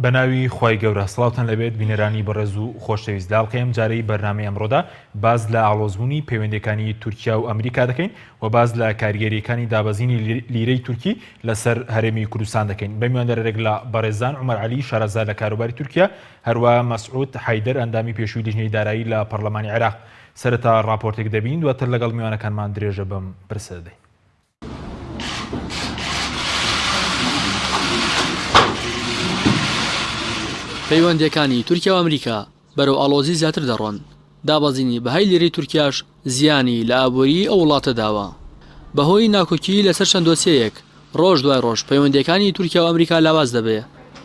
بەناوی خی گەورە سڵاوتان لەبێت بینەرانی بەڕێز و خۆشەویست لاڵقەیەم جارەی بەرنامەی ئەمڕۆدا باز لە ئاڵۆزبوونی پەیوەندیەکانی تورکیا و ئەمریکا دەکەین و باز لە کاریگەریەکانی دابەزینی لیرەی تورکی لەسەر هەرێمی کوردستان دەکەین. بە میواندەرێک لە بەڕێزان عومەر عەلی شارەزا لە کاروباری تورکیا، هەروە مەسعود حەیدەر ئەندامی پێشووی لیژنەی دارایی لە پەرلەمانی عێراق. سەرەتا ڕاپۆرتێک دەبین دواتر لەگەڵ میوانەکانمان درێژە بەم پرسە دەدەین. پەیوەندیەکانی تورکیا و ئەمریکا بەرەو ئاڵۆزی زیاتر دەڕۆن. دابەزینی بەهای لیرەی تورکیاش زیانی لە ئابووری ئەو وڵاتە داوە. بەهۆی ناکۆکی لەسەر چەند دۆسیەیەک ڕۆژ دوای ڕۆژ پەیوەندیەکانی تورکیا و ئەمریکا لاواز دەبێ.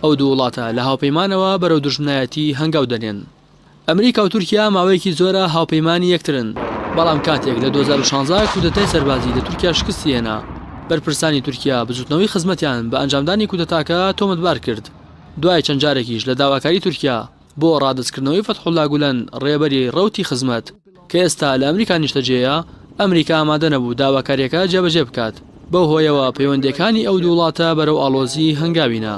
ئەو دوو وڵاتە لە هاوپەیمانەوە بەرەو دوژمنایەتی هەنگاو دەنێن. ئەمریکا و تورکیا ماوەیەکی زۆرە هاوپەیمانی یەکترن، بەڵام کاتێک لە 2016 کودەتای سەربازی لە تورکیا شکستی هێنا، بەرپرسانی تورکیا بزوتنەوەی خزمەتیان بە ئەنجامدانی کودەتاکە تۆمەتبار کرد. دوای چەند جارێکیش لە داواکاری تورکیا بۆ ڕادستکردنەوەی فەتحوڵا گولەن ڕێبەری ڕەوتی خزمەت کە ئێستا لە ئەمریکا نیشتەجێیە، ئەمریکا ئامادە نەبوو داواکاریەکە جێبەجێ بکات. بەو هۆیەوە پەیوەندیەکانی ئەو دوو وڵاتە بەرەو ئاڵۆزی هەنگاوینە.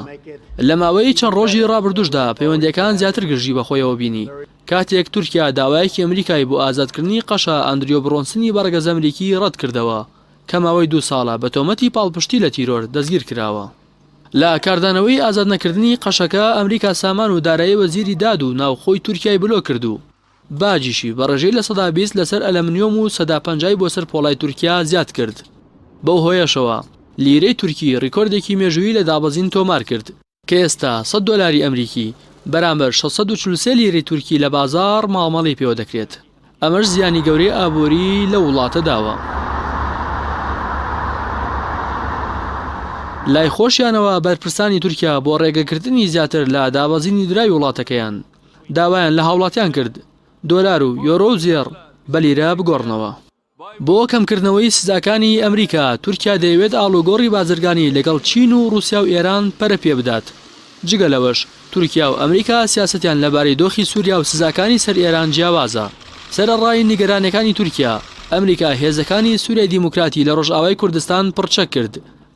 لە ماوەی چەند ڕۆژی ڕابردووشدا پەیوەندیەکان زیاتر گرژی بەخۆیەوە بینی. کاتێک تورکیا داوایەکی ئەمریکای بۆ ئازادکردنی قەشە ئەندریۆ برۆنسنی بەڕێگەز ئەمریکی ڕەت کردەوە کە ماوەی 2 ساڵە بە تۆمەتی پاڵپشتی لە تیرۆر دەستگیر کراوە. لە کاردانەوەی ئازاد نەکردنی قەشەکە ئەمریکا سامان و دارایی وەزیری داد و ناوخۆی تورکیای بلۆ کردو. باجیشی بەڕێژەی لە 120 لەسەر ئەلەمنیۆم و 150 بۆ سەر پۆڵای تورکیا زیاد کرد. بەو هۆیەشەوە لیرەی تورکی ڕیکۆردێکی مێژووی لە دابەزین تۆمار کرد کە ئێستا $100 ئەمریکی بەرامبەر 643 لیرەی تورکی لە بازار ماڵمەڵی پێوە دەکرێت. ئەمەش زیانی گەورەی ئابووری لە وڵاتە داوە. لای خۆشیانەوە بەرپرسانی تورکیا بۆ ڕێگەکردنی زیاتر لە دابەزینی درای وڵاتەکەیان داوایان لە هاوڵاتیان کرد دۆلار و یۆرۆ و زێر بە لیرە بگۆڕنەوە. بۆ کەمکردنەوەی سزاکانی ئەمریکا، تورکیا دەیەوێت ئاڵوگۆڕی بازرگانی لەگەڵ چین و رووسیا و ئێران پەرە پێ بدات. جگە لەوەش تورکیا و ئەمریکا سیاسەتیان لەبارەی دۆخی سووریا و سزاکانی سەر ئێران جیاوازە. سەرەڕای نیگەرانەکانی تورکیا، ئەمریکا هێزەکانی سووریای دیموکراتی لە ڕۆژئاوای کوردستان پڕچە کرد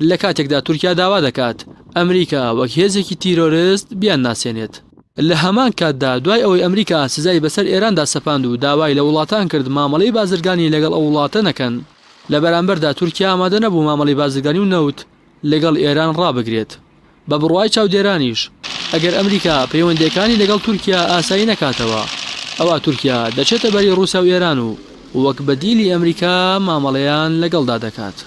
لە کاتێکدا تورکیا داوا دەکات ئەمریکا وەک هێزێکی تیرۆریست بیان ناسێنێت. لە هەمان کاتدا دوای ئەوەی ئەمریکا سزای بەسەر ئێراندا سەپاند و داوای لە وڵاتان کرد مامەڵەی بازرگانی لەگەڵ ئەو وڵاتە نەکەن، لە بەرامبەردا تورکیا ئامادە نەبوو مامەڵەی بازرگانی و نەوت لەگەڵ ئێران ڕابگرێت. بە بڕوای چاودێرانیش ئەگەر ئەمریکا پەیوەندیەکانی لەگەڵ تورکیا ئاسایی نەکاتەوە، ئەوە تورکیا دەچێتە بەری رووسیا و ئێران و وەک بەدیلی ئەمریکا مامەڵەیان لەگەڵدا دەکات.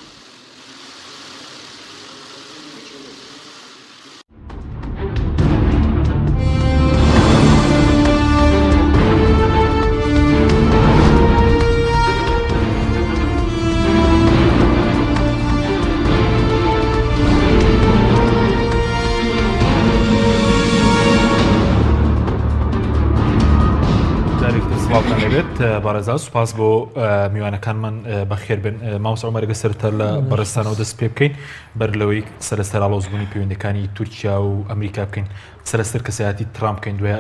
بارەزا سوپاس بۆ میوانەکانمان بەخێر بن. مامۆستا عومەر گەسەرتە لە بەڕێستانەوە دەست پێ بکەین بەر لەوەی سەرەسەر ئاڵۆزبوونی پەیوەندیەکانی تورکیا و ئەمریکا بکەین، سەرەسەر کەسایەتی ترامپ بکەین دوای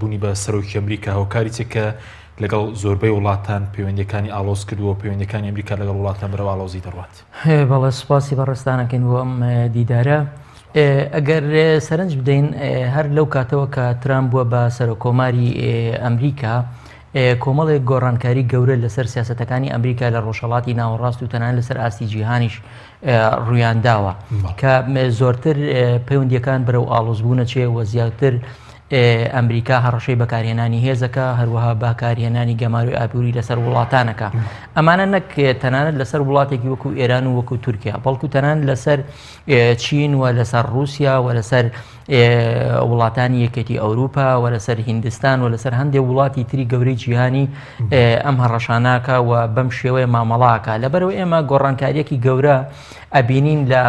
بوونی بە سەرۆکی ئەمریکا هۆکاری چێکە لەگەڵ زۆربەی وڵاتان پەیوەندیەکانی ئاڵۆز کردووە پەیوەندیەکانی ئەمریکا لەگەڵ وڵاتان بەرەو ئاڵۆزی دەڕوات. بەڵێ سوپاسی بەڕێستانەکەین بۆ ئەم دیدارە. ئەگەر سەرنج بدەین هەر لەو کاتەوە کە ترامپ بووە بە سەرۆکۆماری ئەمریکا، کۆمەڵێک گۆڕانکاری گەورە لەسەر سیاسەتەکانی ئەمریکا لە ڕۆژهەڵاتی ناوەڕاست و تەنانەت لەسەر ئاستی جیهانیش ڕوویانداوە کە زۆرتر پەیوەندیەکان بەرەو ئاڵۆزبوونە چێ و زیاتر ئەمریکا هەڕەشەی بەکارهێنانی هێزەکە، هەروەها بەکارهێنانی گەماروی ئابووری لەسەر وڵاتانەکە. ئەمانە نەک تەنانەت لەسەر وڵاتێکی وەکو ئێران و وەکو تورکیا، بەڵکو تەنانەت لەسەر چین و لەسەر رووسیا و لەسەر وڵاتانی یەکێتی ئەوروپا و لەسەر هیندستان و لەسەر هەندێک وڵاتی تری گەورەی جیهانی ئەم هەڕەشاناکە و بەم شێوەیە مامەڵاکە. لەبەرەوە ئێمە گۆڕانکاریەکی گەورە ئەبینین لە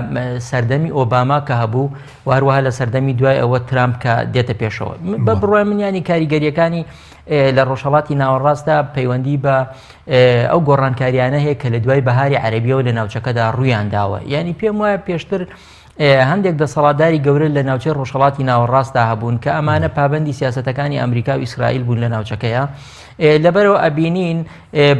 سەردەمی ئۆباما کە هەبوو و هەروەها لە سەردەمی دوای ئەوە ترامپ کە دێتە پێشەوە. بە بڕوای منیانی کاریگەریەکانی لە ڕۆژهەڵاتی ناوەڕاستدا پەیوەندی بە ئەو گۆڕانکاریانە هەیە کە لە دوای بەهاری عەرەبیەوە لە ناوچەکەدا ڕوویان داوە. یعنی پێم وایە پێشتر هەندێک دەسەڵاتداری گەورە لە ناوچەی ڕۆژهەڵاتی ناوەڕاستدا هەبوون کە ئەمانە پابەندی سیاسەتەکانی ئەمریکا و ئیسرائیل بوون لە ناوچەکەیە. لەبەرەوە ئەبینین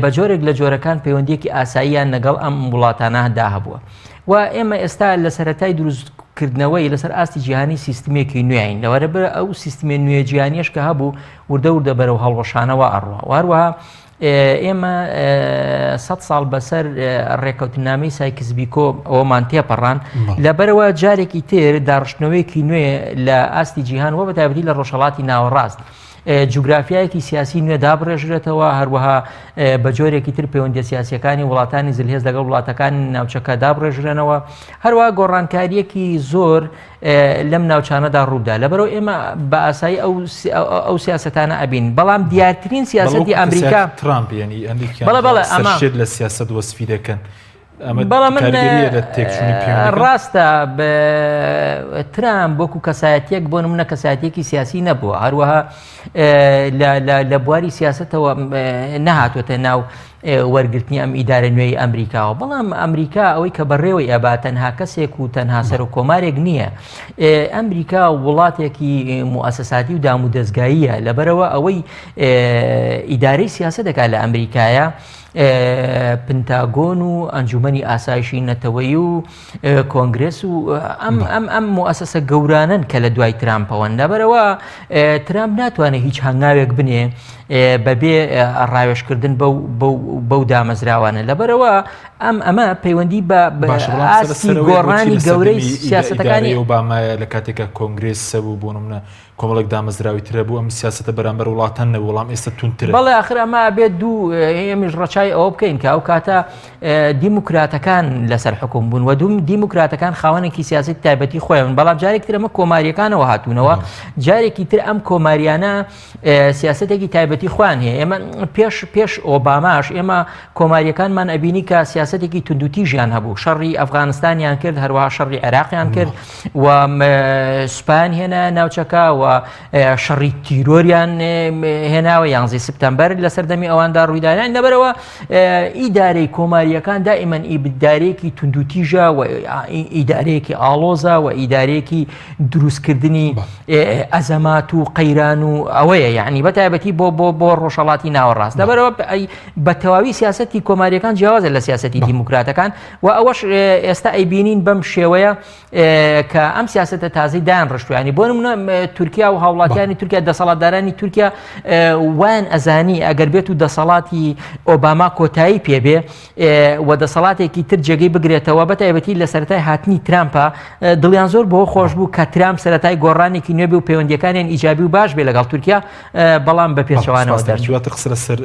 بە جۆرێک لە جۆرەکان پەیوەندیەکی ئاساییان لەگەڵ ئەم وڵاتانەدا هەبووە و ئێمە ئێستا لە سەرەتای دروست کردنەوەی لەسەر ئاستی جیهانی سیستمێکی نوێین لەوەرەبەر ئەو سیستمی نوێ جیهانیش کە هەبوو وردە وردە بەرەو هەڵوەشانەوە ئەڕوە وهروەها ئێمە 100 ساڵ بەسەر ڕێکەوتنامەی سایکس-بیکۆ ئەوەمان تێپەڕان لەبەرەوە جارێکی تر داڕشتنەوەیەکی نوێ لە ئاستی جیهان وە بەتایبەتی لە ڕۆژهەڵاتی ناوەڕاست جوگرافیایەکی سیاسی نوێ دابڕێژرێتەوە هەروەها بە جۆرێکی تر پەیوەندیە سیاسیەکانی وڵاتانی زلهێز لەگەڵ وڵاتەکانی ناوچەکە دابڕێژرێنەوە هەروەها گۆڕانکاریەکی زۆر لەم ناوچانەدا ڕوودا لەبەرەوە ئێمە بە ئاسایی ئەو سیاسەتانە ئەبین بەڵام دیارترین سیاسەتی ئەمریکا ترامپ ینی ئەمریکا لە سیاسەت وەسفی دەکەن بەڵام من ڕاستە ترامپ وەکو کەسایەتیەک بۆ نمونە کەسایەتیەکی سیاسی نەبووە هەروەها لە بواری سیاسەتەوە نەهاتوۆتە ناو وەرگرتنی ئەم ئیدارە نوێی ئەمریکاوە بەڵام ئەمریکا ئەوەی کە بەڕێوەی ئەبا تەنها کەسێک و تەنها سەر و کۆمارێک نییە ئەمریکا وڵاتێکی موسەساتی و دام و دەستگاییە لەبەرەوە ئەوەی ئیدارەی سیاسەت دەکات لە ئەمریکایە پنتاگۆن و ئەنجومەنی ئاسایشی نەتەوەیی و کۆنگرس و ئەم موسەسە گەورانن کە لە دوای ترامپەوە لەبەرەوە ترامپ ناتوانێت هیچ هەنگاوێک بنێ بەبێ ڕاوێشکردن بەو دامەزراوانە لەبەرەوە ئەمە پەیوەندی بە ئاستی گۆڕانی گەورەی سیاسەتەکانی ئۆبامایە لە کاتێکە کۆنگرس سەبوو بۆ نمونە کۆمەڵێک دامەزراوی ترە بوو ئەم سیاسەتە بەرامبەر وڵاتان نە وەڵام ئێستا تونترە بەڵێ ئاخر ئەمە بێت دوو ئێمەش ڕەچای ئەوە بکەین کە ئەو کاتە دیموکراتەکان لەسەر حکوم بوون و دوو دیموکراتەکان خاوەنێکی سیاسی تایبەتی خۆیان بەڵام جارێکی تر ئەمە کۆماریەکانەوە هاتوونەوە جارێکی تر ئەم کۆماریانە سیاسەتێکی تایبەتی خوان هەیە ئێمە پێش ئۆباماش ئێمە کۆماریەکانمان ئەبینی کە سیاسەتێکی توندوتیژیان هەبوو شەڕی ئەفغانستانیان کرد هەروەها شەڕی عێراقیان کرد و سوپان هێنا ناوچەکە و شەڕی تیرۆریان هێناوە 11 سپتەمبەر لە سەردەمی ئەواندا ڕوویدایان لەبەرەوە ئیدارەی کۆماریەکان دائیمەن ئیدارەیەکی توندوتیژە و ئیدارەیەکی ئاڵۆزە و ئیدارەیەکی دروستکردنی ئەزەمات و قەیران و ئەوەیە یعنی بەتایبەتی بۆ ڕۆژهەڵاتی ناوەڕاست لەبەرەوە بە تەواوی سیاسەتی کۆماریەکان جیاوازە لە سیاسەتی دیموکراتەکان و ئەوەش ئێستا ئەیبینین بەم شێوەیە کە ئەم سیاسەتە تازەی دایان ڕشتویانی بۆ نمونە تورکیا و هاوڵاتیانی تورکیا دەسەڵاتدارانی تورکیا وان ئەزانی ئەگەر بێت و دەسەڵاتی ئۆباما کۆتایی پێبێ و دەسەڵاتێکی تر جێگەی بگرێتەوە بەتایبەتی لە سەرەتای هاتنی ترامپە دڵیان زۆر بۆ خۆش بوو کە ترامپ سەرەتای گۆڕانێکی نوێ بێ و پەیوەندیەکانیان ئیجابی و باش بێ لەگەڵ تورکیا بەڵام بە پێچەوانەوە دەرچواتە قسە سەر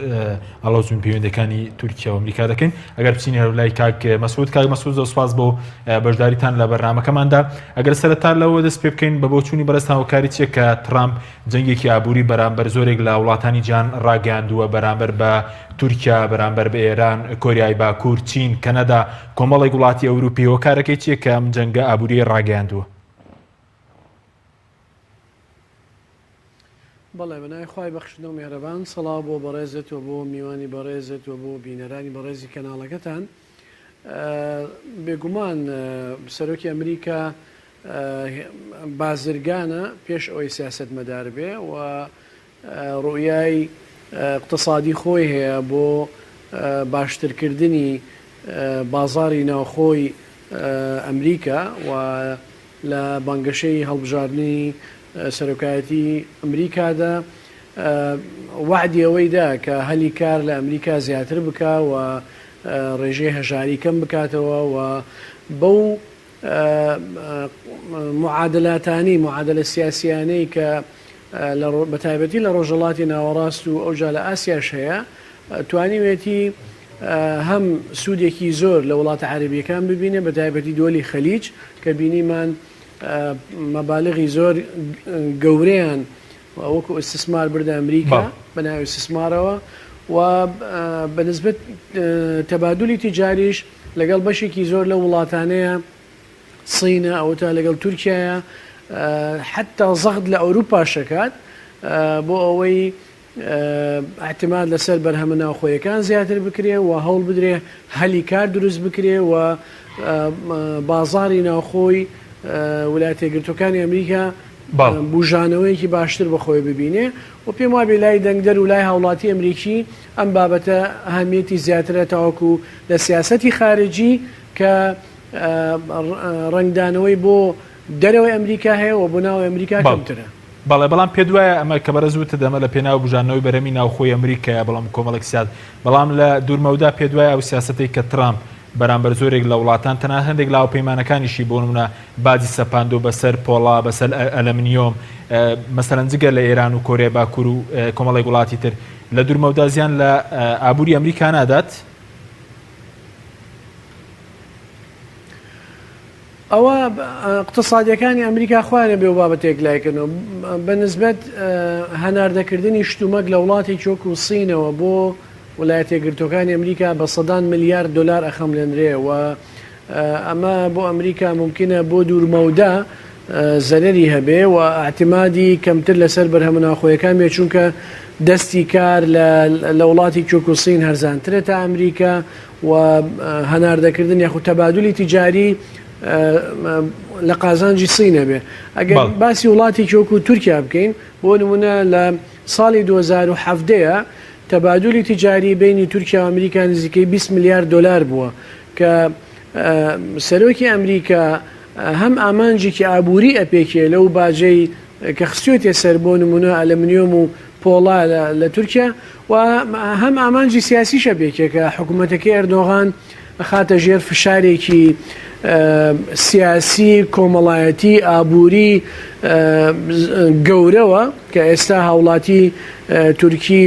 ئاڵۆزوون پەیوەندیەکانی تورکیا و ئەمریکا دەکەین ئەگەر بچینە لای کاک مەسعود زۆر سوپاس بۆ بەشداریتان لە بەرنامەکەماندا ئەگەر سەرەتا لەوە دەست پێ بکەین بە بۆچوونی بەرەستان هاوکاری چیە کە ترامپ جەنگێکی ئابووری بەرامبەر زۆرێک لە وڵاتانی جیهان ڕاگەاندووە بەرامبەر بە تورکیا بەرامبەر بە ئێران کۆریای باکوور چین کەنەدا کۆمەڵێک وڵاتی ئەوروپیەوە کارەکەی چیە کە ئەم جەنگە ئابووری ڕاگەاندووە بەڵێ بەنای خوای بەخشندە و میهرەبان سەڵاو بۆ بەڕێزێتەوە بۆ میوانی بەڕێزێتەوە بۆ بینەرانی بەڕێزی کەناڵەکەتان بێگومان سەرۆکی ئەمریکا بازرگانە پێش ئەوەی سیاست مەدار بێ و ڕوئیای اقتصادی خۆی هەیە بۆ باشترکردنی بازاری ناوخۆی ئەمریکا و لە بانگەشەی هەڵبژاردننی سەرۆکایەتی ئەمریکادا وعدی ئەوەیدا کە هەلی کار لە ئەمریکا زیاتر بکە و ڕێژەی هەژاری کەم بکاتەوە و بەو معادلاتانی معادلە سیاسیانەی کە بەتایبەتی لە ڕۆژهەڵاتی ناوەڕاست و ئەوجا لە ئاسیاش هەیە توانیوێتی هەم سوودێکی زۆر لە وڵاتە عەرەبیەکان ببینێ بەتایبەتی دۆلی خەلیج کە بینیمان مەبالغی زۆر گەورەیان وەکو ئیستثمار بردە ئەمریکا بەناوی استثمارەوە و بەنسبەت تەبادولی تیجاریش لەگەڵ بەشێکی زۆر لە وڵاتانەیە سینە ئەوە تا لەگەڵ تورکیایە حتا زەغد لە ئەوروپا شەکات بۆ ئەوەی احتیمال لەسەر بەرهەمە ناوخۆیەکان زیاتر بکرێ و هەوڵ بدرێ هەلی کار دروست بکرێ و بازاری ناوخۆی ویلایەتە یەکگرتووەکانی ئەمریکا بژانەوەیەکی باشتر بەخۆی ببینێ و پێم وابێ لای دەنگدەر و لای هاوڵاتی ئەمریکی ئەم بابەتە ئەهەمیەتی زیاترە تاوەکو لە سیاسەتی خارجی کە ڕنگدانەوەی بۆ دەرەوەی ئەمریکا هەیە و بۆ ناوی ئەمریکا کەمترە. بەڵێ بەڵام پێ دوایە ئەمە کە بەرەزوتە دەمە لە پێناو بژانەوەی بەرەمی ناوخۆی ئەمریکایە بەڵام کۆمەڵێک سیاد بەڵام لە دوورمەودا پێ دوایە ئەو سیاسەتەی کە ترامپ بەرامبەر زۆرێک لە وڵاتان تەنها هەندێک لاوپەیمانەکانیشی بۆ نمونە بازی سەپاندۆ بەسەر پۆڵا بەسەر ئەلەمنیۆم مەسەرەن جگە لە ئێران و کۆریا باکوور و کۆمەڵێک وڵاتی تر لە دوورمەودا زیان لە ئابووری ئەمریکا نادات. ئەوە اقتصادیەکانی ئەمریکا خوانە بێ و بابەتێک لایکردنەوە بە نسبەت هەناردەکردنی شتومەک لە وڵاتی چۆک و سینەوە بۆ وڵایەتە یەکگرتوەکانی ئەمریکا بە سەدان ملیارد دلار ئەخەملێنرێ و ئەمە بۆ ئەمریکا ممکنە بۆ دوورمەودا زەرەری هەبێ و احتیمادی کەمتر لەسەر بەرهەمە ناوخۆیەکان بێ چونکە دەستی کار لە وڵاتی چۆک و سین هەرزانترێت تا ئەمریکا و هەناردەکردن یاخود تەبادولی تیجاری لە قازانجی سینە بێ. ئەگەر باسی وڵاتی چۆک و تورکیا بکەین بۆ نمونە لە ساڵی 2017 تەبادولی تیجاری بینی تورکیا و ئەمریکا نزیکەی 20 میلیارد دلار بووە کە سەرۆکی ئەمریکا هەم ئامانجێکی ئابووری ئەپێکێ لەو باجەی کە خستوێتێ سەر بۆ نمونە ئەلەمنیۆم و پۆڵا لە تورکیا و هەم ئامانجی سیاسیشە بێکێ کە حکوومەتەکەی ئەردۆغان خاتە ژێر فشارێکی سیاسی کۆمەڵایەتی ئابووری گەورەوە کە ئێستا هاوڵاتی تورکی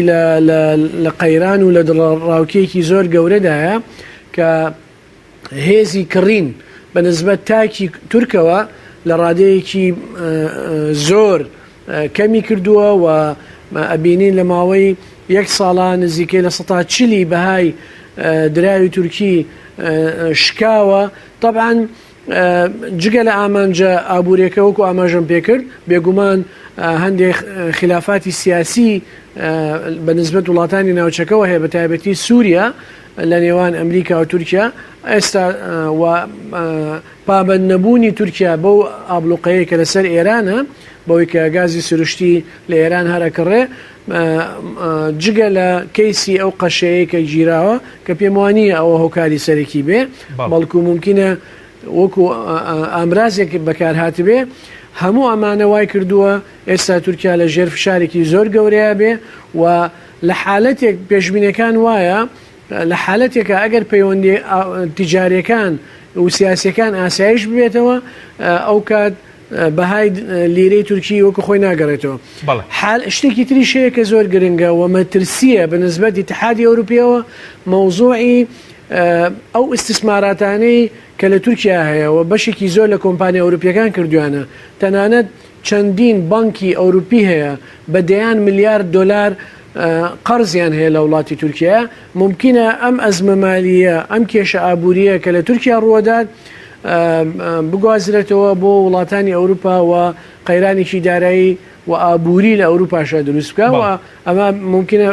لە قەیران و لە دڵڕاوکێکی زۆر گەورەدایە کە هێزی کڕین بە نسبەت تاکی تورکەوە لە ڕادەیەکی زۆر کەمی کردووە و ئەبینین لە ماوەی 1 ساڵە نزیکەی لە 140 بەهای دراوی تورکی شکاوە. طبعاً جگە لە ئامانجە ئابوووریەکە وەکو ئاماژەم پێکرد بێگومان هەندێک خلافاتی سیاسی بە نسبەت وڵاتانی ناوچەکەەوە هەیە بە تایبەتی سووریا لە نێوان ئەمریکا و تورکیا ئێستا پابەند نەبوونی تورکیا بەو ئابلوقەیە کە لەسەر ئێرانە بەوەی کە گازی سروشتی لە ئێران هەرەکڕێ جگە لە کەیسی ئەو قەشەیە کە گیراوە کە پێم وانییە ئەوە هۆکاری سەرەکی بێ بەڵکو ممکنە وەکو ئامرازێک بەکارهاتبێ هەموو ئەمانە وای کردووە ئێستا تورکیا لە ژێر فشارێکی زۆر گەورەیە بێ و لە حالەتێک پێشبینەکان وایە لە حالەتێکە ئەگەر پەیوەندی تیجاریەکان و سیاسەکان ئاسایش ببێتەوە ئەو کات بەهای لیرەی تورکی وەکو خۆی ناگەڕێتەوە. شتێکی تریشەیە کە زۆر گرنگە و مەترسیە بە نسبەت ئیتحادی ئەوروپیەوە مەوزوعی ئەو ئیستثماراتانەی کە لە تورکیا هەیە و بەشێکی زۆر لە کۆمپانیا ئەوروپیەکان کردویانە تەنانەت چەندین بانکی ئەوروپی هەیە بە دەیان میلیارد دلار قەرزیان هەیە لە وڵاتی تورکیا ممکنە ئەم ئەزمە مالیە ئەم کێشە ئابووریە کە لە تورکیا ڕوەدات بگوازرێتەوە بۆ وڵاتانی ئەوروپا و قەیرانێکی دارایی و ئابووری لە ئەوروپاشە دروست بکە و ئەمە ممکنە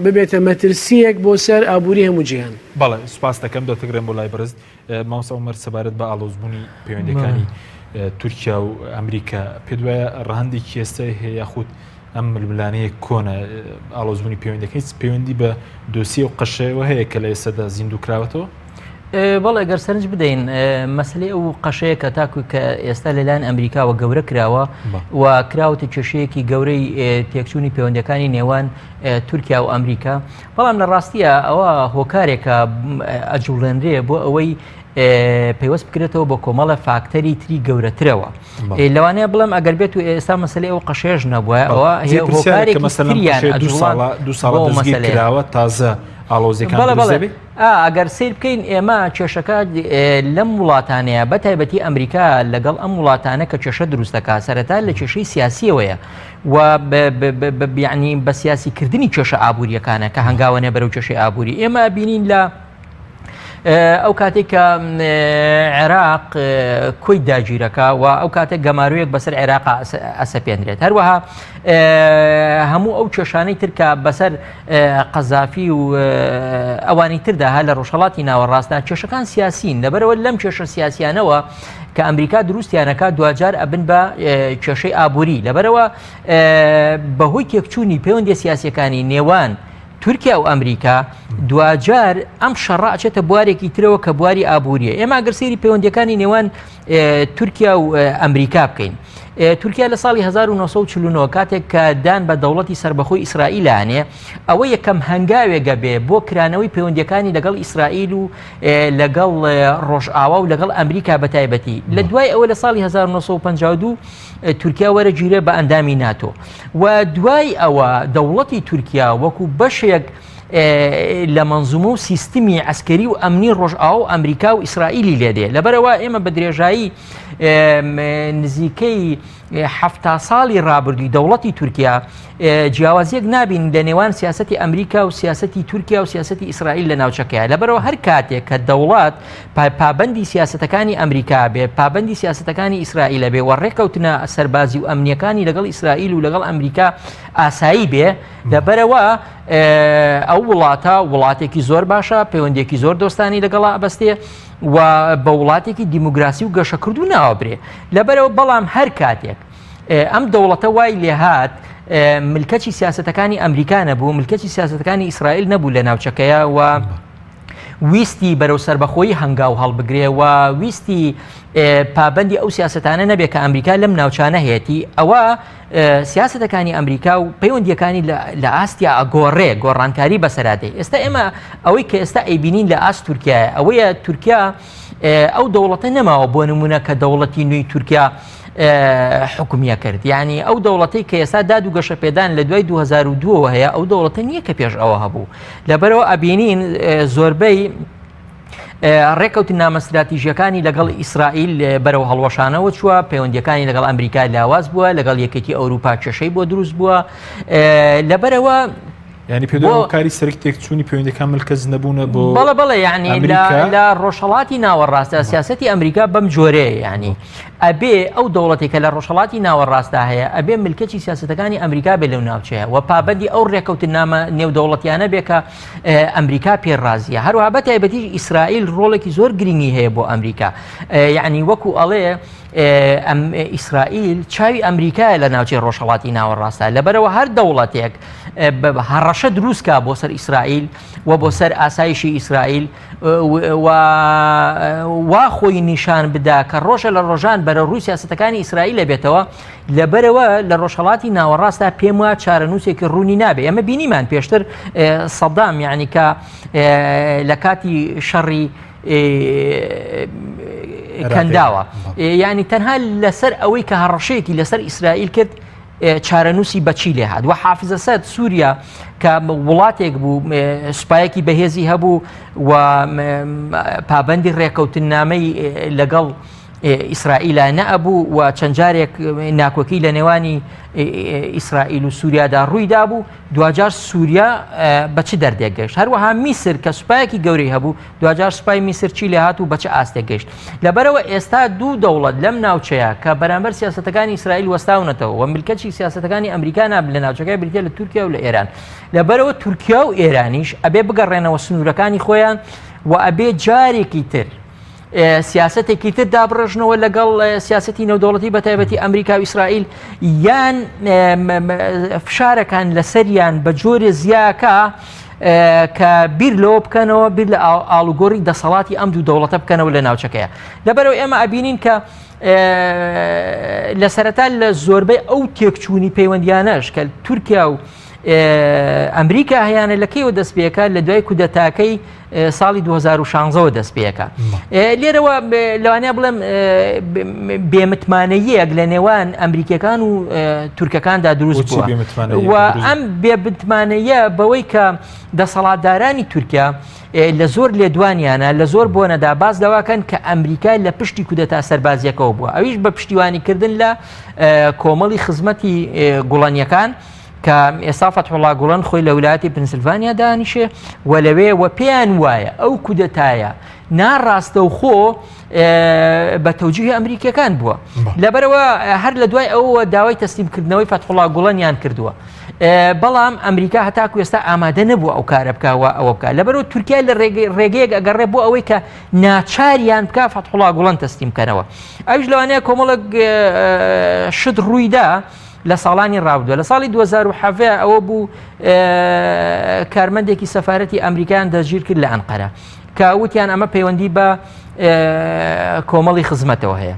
ببێتە مەترسیەک بۆ سەر ئابووری هەموو جیهان. بەڵێ سوپاس دەکەم دەتەگرێن بۆ لای بەرز مامۆستا عومەر سەبارەت بە ئاڵۆزبوونی پەیوەندیەکانی تورکیا و ئەمریکا پێ دوایە ڕەهەندێکی ئێستای هەیە یاخود ئەم ململانەیە کۆنە ئاڵۆزبوونی پەیوەندیەکەی پەیوەندی بە دۆسیە و قەشەیەوە هەیە کە لە ئێستادا زیندوو کراوەتەوە. بەڵێ گەر سەرنج بدەین مەسلەی ئەو قەشەیە کە تاکو کە ئێستا لەلایەن ئەمریکاوە گەورە کراوە و کراوەتە کێشەیەکی گەورەی تێکچوونی پەیوەندەکانی نێوان تورکیا و ئەمریکا بەڵام لە ڕاستیە ئەوە هۆکارێکە ئەجوڵێنرێ بۆ ئەوەی پەیوەست بکرێتەوە بە کۆمەڵە فاکتەری تری گەورەترەوە لەوانەیە بڵێم ئەگەر بێت و ئێستا مەسلەی ئەو قەشەیەش نەبووە ئەوە هۆکارێکی تریان ئەجوڵاوە تازە ئاڵۆزیەکان ئەگەر سیر بکەین ئێمە کێشەکە لەم وڵاتانەیە بە تایبەتی ئەمریکا لەگەڵ ئەم وڵاتانە کە کێشە دروستەکە سەرەتا لە کێشەی سیاسیەوەیە و بیانی بە سیاسیکردنی کێشە ئابوووریەکانە کە هەنگاوانە بەرەو کێشەی ئابووری ئێمە بینین لە ئەو کاتێک کە عێراق کۆی داگیرەکە و ئەو کاتێک گەمارویەک بەسەر عێراق ئەسەپێنرێت هەروەها هەموو ئەو کێشانەی ترکە بەسەر قەزافی و ئەوانی تردا هە لە ڕۆژهەڵاتی ناوەڕاستدا کێشەکان سیاسین لەبەرەوە لەم کێشە سیاسیانەوە کە ئەمریکا دروستیانەکە دوجار ئەبن بە کێشەی ئابووری لەبەرەوە بەهۆی تێکچوونی پەیوەندی سیاسیەکانی نێوان تورکیا و ئەمریکا دوجار ئەم شەڕ ئەچێتە بوارێکی ترەوە کە بواری ئابووریە. ئێمە ئەگەر سەیری پەیوەندیەکانی نێوان تورکیا و ئەمریکا بکەین، تورکیا لە ساڵی 1940 کاتێک کە دان بە دەوڵەتی سربەخۆی ئیسرائیلانێ ئەوە یەکەم هەنگاوێگە بێ بۆ کرانەوەی پەیوەندیەکانی لەگەڵ ئیسرائیل و لەگەڵ ڕۆژئاوا و لەگەڵ ئەمریکا بە تایبەتی. لە دوای ئەوە لە ساڵی 1952 تورکیا وەرەگیرێ بە ئەندامی ناتۆ و دوای ئەوە دەوڵەتی تورکیا وەکو بەشێک لە منزومە و سیستمی عسکەری و ئەمنی ڕۆژئاوا و ئەمریکا و ئیسرائیلی لێدێ. لەبەرەوە ئێمە بە درێژایی نزیکەی 70 ساڵی ڕابردووی دەوڵەتی تورکیا جیاوازیەک نابین لە نێوان سیاسەتی ئەمریکا و سیاسەتی تورکیا و سیاسەتی ئیسرائیل لە ناوچەکەیە. لەبەرەوە هەر کاتێک کە دەوڵات پابەندی سیاسەتەکانی ئەمریکا بێ، پابەندی سیاسەتەکانی ئیسرائیلە بێ و ڕێکەوتنە سەربازی و ئەمنیەکانی لەگەڵ ئیسرائیل و لەگەڵ ئەمریکا ئاسایی بێ، لەبەرەوە ئەو وڵاتە وڵاتێکی زۆر باشە، پەیوەندێکی زۆر دۆستانی لەگەڵا ئەبەستێ و بە وڵاتێکی دیموگراسی و گەشەکردو ناوەبرێ. لەبەرەوە بەڵام هەر کاتێک ئەم دەوڵەتە وای لێهات ملکەتی سیاسەتەکانی ئەمریکا نەبوو، ملکەتی سیاسەتەکانی ئیسرائیل نەبوو لە ناوچەکەیە و ویستی بەرەو سەربەخۆیی هەنگاو هەڵبگرێ و ویستی پابەندی ئەو سیاسەتانە نەبێت کە ئەمریکا لەم ناوچانە هەیەی، ئەوە سیاسەتەکانی ئەمریکا و پەیوەندیەکانی لە ئاستیا ئەگۆڕێ، گۆڕانکاری بەسەرادەی. ئێستا ئێمە ئەوەی کە ئێستا ئەیبینین لە ئاست تورکیایە ئەوەیە تورکیا ئەو دەوڵەتە نەماوە بۆ نمونە کە دەوڵەتی نوێی تورکیا حکومیە کرد. یعنی ئەو دەوڵەتی کە ئێستا داد و گەشە پێدان لە دوای 2002 هەیە ئەو دەوڵەتە نییە کە پێش ئەوە هەبوو. لەبەرەوە ئەبینین زۆربەی ڕێکەوتی نامەستراتیژیەکانی لەگەڵ ئیسرائیل بەرەو هەڵوەشانەوە چووە، پەیوەندیەکانی لەگەڵ ئەمریکا لاواز بووە، لەگەڵ یەکێتی ئەوروپا کێشەی بۆ دروست بووە. لەبەرەوە ینی پێ کاری سەرک تێکچوونی پەیوەندەکان ملکەز نەبوونە بۆ بەڵێ ینی لە ڕۆژهەڵاتی ناوەڕاستە سیاسەتی ئەمریکا بەم جۆرەیە. ینی ئەبێ ئەو دەوڵەتێکە لە ڕۆژهەڵاتی ناوەڕاستدا هەیە ئەبێ ملکەتی سیاسەتەکانی ئەمریکا بێ لەو ناوچەیە و پابەندی ئەو ڕێکەوتنامە نێودەوڵەتیانە بێ کە ئەمریکا پێڕازیە. هەروەها بە تایبەتی ئیسرائیل ڕۆڵێکی زۆر گرنگی هەیە بۆ ئەمریکا. یعنی وەکو ئەڵێ ئیسرائیل چاوی ئەمریکایە لە ناوچەی ڕۆژهەڵاتی ناوەڕاستە. لەبەرەوە هەر دەوڵەتێک هەڕەشە دروستکە بۆ سەر ئیسرائیل و بۆ سەر ئاسایشی ئیسرائیل وا خۆی نیشان بدا کە ڕۆژە لە ڕۆژان بەرە ڕووی سیاسەتەکانی ئیسرائیل لەبێتەوە. لەبەرەوە لە ڕۆژهەڵاتی ناوەڕاستە پێم وایە چارەنووسێکی ڕوونی نابێ. ئەمە بینیمان پێشتر سەدام یعنی کە لە کاتی شەڕی کەنداوە، یعنی تەنها لەسەر ئەوەی کە هەڕەشەیەکی لەسەر ئیسرائیل کرد چارەنووسی بەچی لێ هات. و حافز ئەسەد سووریا کە وڵاتێک بوو سوپایەکی بەهێزی هەبوو و پابەندی ڕێکەوتنامەی لەگەڵ ئیسرائیلە نەبوو و چەند جارێک ناکۆکی لە نێوانی ئیسرائیل و سووریادا ڕوویدا بوو. دوجار سووریا بە چ دەردێک گەشت. هەروەها میسر کە سوپایەکی گەورەی هەبوو دوجار سوپای میسر چی لێ هات و بە چ ئاستێک گەشت. لەبەرەوە ئێستا دوو دەوڵەت لەم ناوچەیە کە بەرامبەر سیاسەتەکانی ئیسرائیل وەستاونەتەوە و ملکەتی سیاسەتەکانی ئەمریکا نابن لە ناوچەکەی بریتە لە تورکیا و لە ئێران. لەبەرەوە تورکیا و ئێرانیش ئەبێ بگەڕێنەوە سنوورەکانی خۆیان و ئەبێ جارێکی تر سیاسەتێکی تر دابڕژنەوە لەگەڵ سیاسەتی نێودەوڵەتی بە تایبەتی ئەمریکا و ئیسرائیل یان فشارەکان لەسەریان بە جۆرە زیاکە کە بیر لەوە بکەنەوە، بیر لە ئاڵوگۆڕی دەسەڵاتی ئەم دوو دەوڵەتە بکەنەوە لە ناوچەکەیە. لەبەرەوە ئێمە ئەبینین کە لە سەرەتا لە زۆربەی ئەو تێکچوونی پەیوەندیانەش کە تورکیا و ئەمریکا هەیەە لەکەیەوە دەست پێەکە لە دوای کودەتاکەی ساڵی 2016ەوە دەست پێەکە. لێرەوە لەوانەیە بڵێم بێمتمانەیەک لە نێوان ئەمریکەکان و تورکەکاندا دروست بووە و ئەم بێمتمانەیە بەوەی کە دەسەڵاتدارانی تورکیا لە زۆر لێدوانیانە لە زۆر بۆنەدا باز دەواکەن کە ئەمریکا لە پشتی کودەتا سەربازیەکەەوە بووە. ئەویش بە پشتیوانیکردن لە کۆمەڵی خزمەتی گوڵانیەکان کە ئێستا فەتحوڵا گوڵان خۆی لە ویلایەتی پنسیلڤانیا دانیشێ و لەوێ و پێیان وایە ئەو کودەتایە ناڕاستە و خۆ بە تەوجیهی ئەمریکیەکان بووە. لەبەرەوە هەر لە دوای ئەوە داوای تەسلیمکردنەوەی فەتحوڵا گوڵانیان کردووە، بەڵام ئەمریکا هەتاکو ئێستا ئامادە نەبووە ئەو کارە بکەوە ئەوە بکە. لەبەرەوە تورکیا لە ڕێگەیەک ئەگەڕێ بۆ ئەوەی کە ناچاریان بکە فەتحوڵا گوڵان تەسلیمکەنەوە. ئەوش لەوانەیە کۆمەڵک شت ڕوویدا لە ساڵانی ڕابردووە. لە ساڵی 2007 ئەوە بوو کارمەندێکی سەفارەتی ئەمریکایان دەستگیر کرد لە ئەنقەرە کە وتیان ئەمە پەیوەندی بە کۆمەڵی خزمەتەوە هەیە.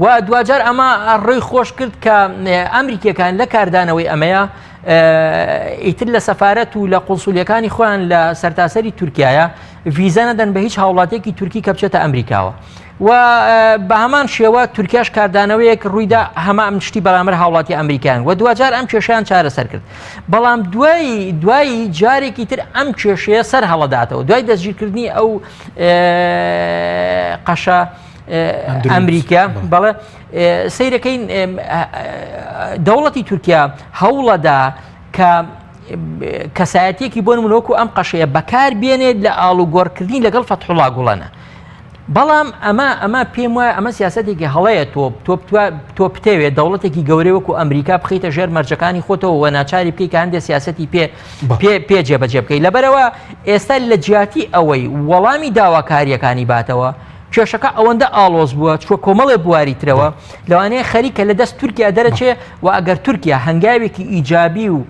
و دوجار ئەمە ڕێی خۆش کرد کە ئەمریکیەکان لە کاردانەوەی ئەمەیە ئیتر لە سەفارەت و لە قونسولیەکانی خۆیان لە سەرتاسەری تورکایە ڤیزە نەدەن بە هیچ هاوڵاتێکی تورکی کە بچێتە ئەمریکاوە. و بە هەمان شێوە تورکیاش کاردانەوەیەک ڕوویدا هەمە ئەم شتی بەرامبەر هاوڵاتی ئەمریکایان و دوجار ئەم کێشەیان چارەسەر کرد. بەڵام دوایی جارێکی تر ئەم کێشەیە سەر هەڵەداتەوە دوای دەستگیرکردنی ئەو قەشە ئەمریکا. بەڵێ سەیرەکەین دەوڵەتی تورکیا هەوڵەدا کە کەسایەتێکی بۆ نمونەوەکو ئەم قەشەیە بەکار بێنێت لە ئاڵوگۆڕکردنی لەگەڵ فەتحوڵا گوڵەنە. بەڵام ئەمە پێم وایە ئەمە سیاسەتێکی هەڵەیە تۆ بتەوێت دەوڵەتێکی گەورەی وەکو ئەمریکا بخیتە ژێر مەرجەکانی خۆتەوە و ناچاری بکەی کە هەندێک سیاسەتی پێ جێبەجێ بکەیت. لەبەرەوە ئێستا لە جیاتی ئەوەی وەڵامی داواکاریەکانی باتەوە کێشەکە ئەوەندە ئاڵۆز بووە چوە کۆمەڵێ بواریترەوە لەوانەیە خەریکە لە دەست تورکیا دەرەچێ و ئەگەر تورکیا هەنگاوێکی ئیجابی و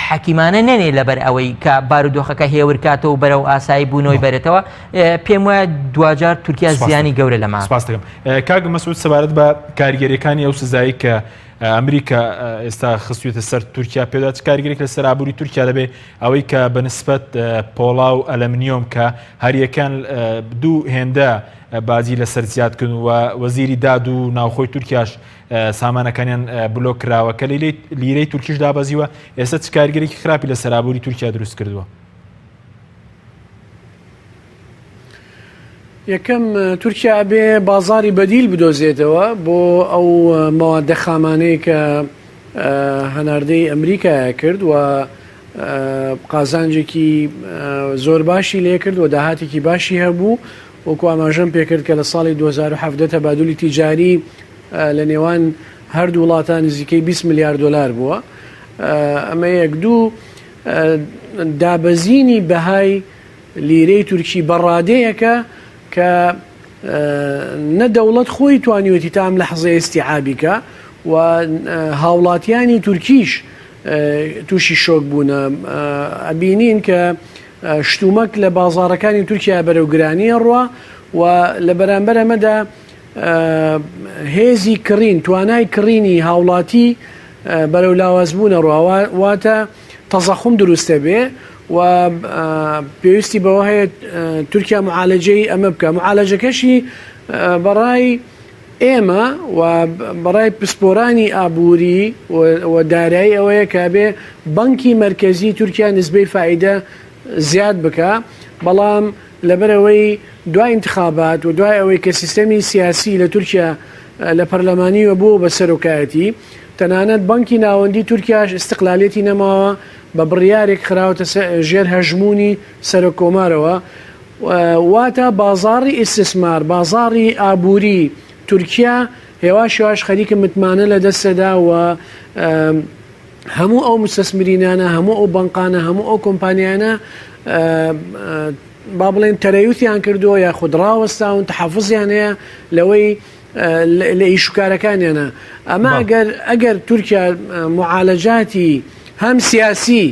حەکیمانە نەنێ لەبەر ئەوەی کە بارودۆخەکە هێورکاتەوە و بەرەو ئاسایی بوونەوەی بێرێتەوە پێم وایە دوجار تورکیا زیانی گەورە لەما. سپاس دەکەم. کاک مەسعود سەبارەت بە کاریگەریەکانی ئەو سزایی کە ئەمریکا ئێستا خستوێتە سەر تورکیا پێدا چ کاریگەرێک لەسەر ئابووری تورکیا دەبێ ئەوەی کە بەنسبەت پۆڵا و ئەلەمنیۆم کە هەریەکان دوو هێندە بازی لەسەر زیادکردن و وەزیری داد و ناوخۆی تورکیاش سامانەکانیان بلۆ کراوە کە لیرەی تورکیش دابەزیوە ئێستا چ کاریگەرێکی خراپی لەسەر ئابووری تورکیا دروست کردووە؟ یەکەم تورکیا بێ بازاری بەدیل بدۆزێتەوە بۆ ئەو مەوادە خامانەی کە هەناردەی ئەمریکایە کرد و قازانجێکی زۆر باشی لێ کرد و داهاتێکی باشی هەبوو وەکو ئاماژەم پێکرد کە لە ساڵی 2017 تەبادولی تیجاری لە نێوان هەردوو وڵاتان نزیکەی 20 میلیارد دلار بووە. ئەمە یەک دوو دابەزینی بەهای لیرەی تورکی بەڕادەیەکە کە نەدەوڵەت خۆی توانیوەتی تام لە حەزە ئێستیعابیکە و هاوڵاتیانی تورکیش تووشی شۆک بوونە. ئەبینین کە شتومەک لە بازارەکانی تورکیا بەرەو گرانیە ڕوە و لە بەرامبەر ئەمەدا هێزی کڕین توانای کڕینی هاوڵاتی بەرەو لاوازبوونە ڕوە واتە تەزەخم دروستە بێ و پێویستی بەوە هەیە تورکیا معالەجەی ئەمە بکە. معالەجەکەشی بەڕای ئێمە و بەڕای پسپۆرانی ئابووری و دارایی ئەوەیە کە بێ بەنکی مەرکەزی تورکیا نسبەی فائیدە زیاد بکە. بەڵام لەبەرەوەی دوای انتخابات و دوای ئەوەی کە سیستەمی سیاسی لە تورکیا لە پەرلەمانیوە بوو بە سەرۆکایەتی تەنانەت بانکی ناوەندی تورکیاش استقلالێتی نەماوە بە بڕیارێک خراوەتە ژێر هەژمونی سەرۆک کۆمارەوە. واتە بازاڕی ئیستثمار بازاڕی ئابووری تورکیا هێواش هێواش خەریکە متمانە لە دەستەدا و هەموو ئەو مستەسمرینانە هەموو ئەو بانقانە هەموو ئەو کۆمپانیانە با بڵێن تەرەیوتیان کردووە یا خودراوەستاون تەحەفوزیان هەیە لەوەی لە ئیشوکارەکانیانە. ئەمە ئەگەر تورکیا معالەجاتی هەم سیاسی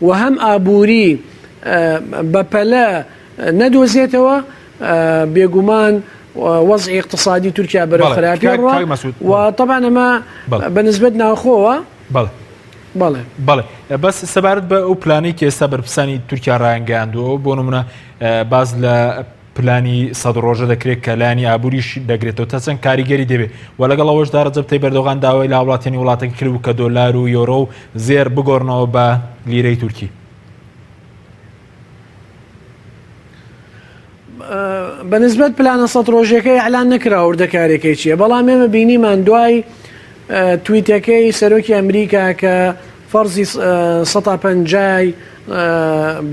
و هەم ئابووری بەپەلە نەدۆزێتەوە بێگومان وەزعی اقتصادی تورکیا بەرەو خراپی ڕوە و طبعا ئەمە بەنسبەت ناوخۆوە. بەڵێ بەس سەبارەت بە ئەو پلانەی کە ئێستا بەرپرسانی تورکیا ڕایانگەیاندووە بۆ نمونە باز لە پلانی 100 ڕۆژە دەکرێت کە لایانی ئابووریش دەگرێتەوە تا چەند کاریگەری دەبێت و لەگەڵ ئەوەشدا ڕەجەب تەیب ئەردۆغان داوای لە وڵاتانی وڵاتێکی کرد و کە دۆلار و یۆرۆ و زێر بگۆڕنەوە بە لیرەی تورکی. بەنسبەت پلانە 100 ڕۆژەکەی ئەعلان نەکرا وردەکارێکی چییە بەڵام ئێمە بینیمان دوای تویتەکەی سەرۆکی ئەمریکا کە فەرزی 150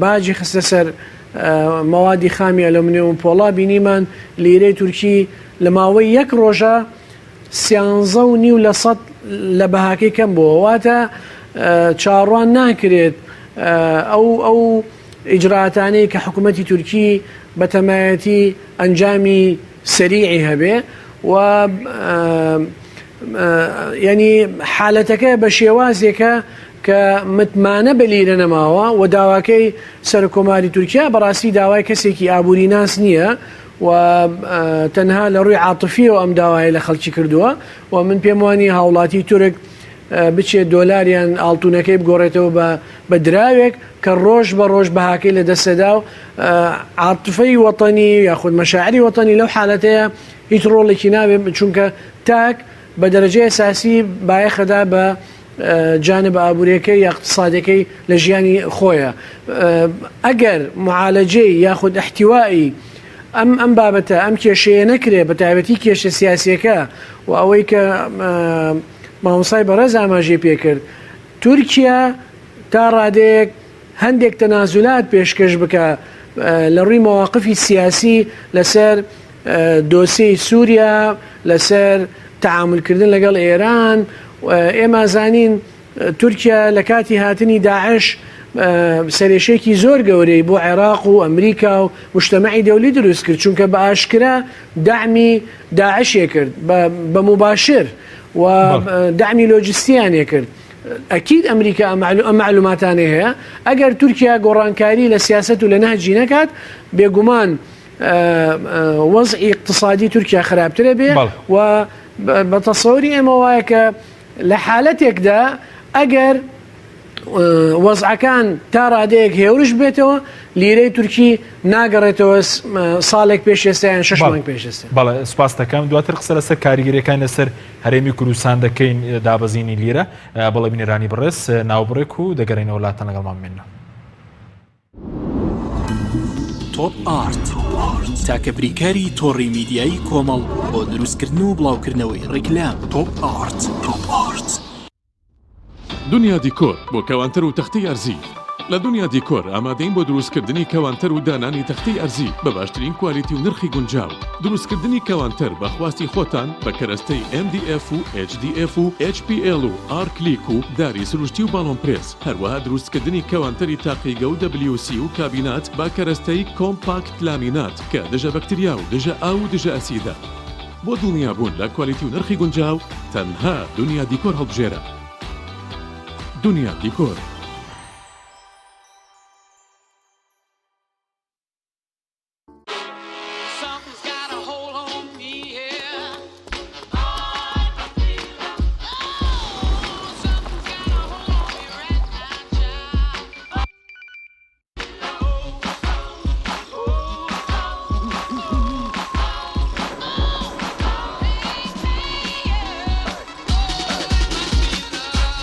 باجی خستە سەر مەوادی خامی ئەلومینیۆم پۆڵا بینیمان لیرەی تورکی لە ماوەی یەک ڕۆژە 13.5% لە بەهاکەی کەم بووە. واتە چاڕوان ناکرێت ئەو ئیجراتانەی کە حکوومەتی تورکی بەتەمایەتی ئەنجامی سەریعی هەبێ و ینی حالەتەکە بە شێوازێکە کە متمانە بە لیرە نەماوە و داواکەی سەرکۆماری تورکیا بەڕاستی داوای کەسێکی ئابووری ناس نییە و تەنها لە ڕووی عاتفیەوە ئەم داوای لە خەڵکی کردووە و من پێم وانی هاوڵاتی تورک بچێت دۆلاریان ئاڵتونەکەی بگۆڕێتەوە بە دراوێک کە ڕۆژ بە ڕۆژ بەهاکەی لە دەستەدا و عاتفەی وەتەنی یاخود مەشاعری وەتەنی لەو حالەتەیە هیچ ڕۆڵێکی نابێت چونکە تاک بە دەرەجەی ئەساسی بایەخەدا بە جانب ئابوووریەکەی یا اقتصادەکەی لە ژیانی خۆیە ئەگەر معالەجەی یاخود احتیوایی ئەم بابەتە ئەم کێشەیە نەکرێ بە تایبەتی کێشە سیاسیەکە و ئەوەی کە مامۆسای بەڕێز ئاماژەی پێکرد تورکیا تا ڕادەیەک هەندێک تەنازولات پێشکەش بکە لە ڕووی مەواقفی سیاسی لەسەر دۆسیەی سووریا لەسەر تعاملکردن لەگەڵ ئێران ئێمە زانین تورکیا لە کاتی هاتنی داعش سەرێشێکی زۆر گەورەی بۆ عێراق و ئەمریکا و مجتەمەعی دەولی دروست کرد چونکە بە ئاشکرا داعمی داعشێ کرد بە مباشر و داعمی لۆجستیانێ کرد ئەکید ئەمریکا ئەم معلوماتانێ هەیە ئەگەر تورکیا گۆڕانکاری لە سیاست و لە نەهجی نەکات بێگومان وەزعی اقتصادی تورکیا خراپترە بێ و بە تەسەوری ئێمە وایە کە لە حالەتێکدا ئەگەر وەزعەکان تا ڕادەیەک هێورش بێتەوە لیرەی تورکی ناگەڕێتەوە ساڵێک پێشێستیان 6 مانگ پێشێستا. بەڵێ سوپاس دەکەم دواتر قسە لەسەر کاریگەریەکان لەسەر هەرێمی کوردستان دەکەین دابەزینی لیرە بەڵێ بینێرانی بەڕێز ناوبڕێک و دەگەڕێنەوە وڵاتان لەگەڵمان بمێنەوە. تۆپ ئارت تاکە بریکاری تۆڕی میدیایی کۆمەڵ بۆ دروستکردن و بڵاوکردنەوەی ڕیکلام. تۆپ ئارت. دنیا دیکۆر بۆ کەوانتەر و تەختەی ئەرزی. لە دنیا دیکۆر ئامادەین بۆ دروستکردنی کەوانتەر و دانانی تەختەی ئەرزی بە باشترین کوالیتی و نرخی گونجاو. دروستکردنی کەوانتەر بە خواستی خۆتان بە کەرەستەی MDF و HDF و HPL و R-Click و داری سروشتی و باڵۆن پرێس. هەروەها دروستکردنی کەوانتەری تاقیگە و WC و کابینات با کەرەستەی کۆمپاکت لامینات کە دژە بەکتریا و دژە ئاو و دژە ئەسیدە. بۆ دڵنیابوون لە کوالیتی و نرخی گونجاو تەنها دنیا دیکۆر هەڵبژێرە. دنیا دیکۆر.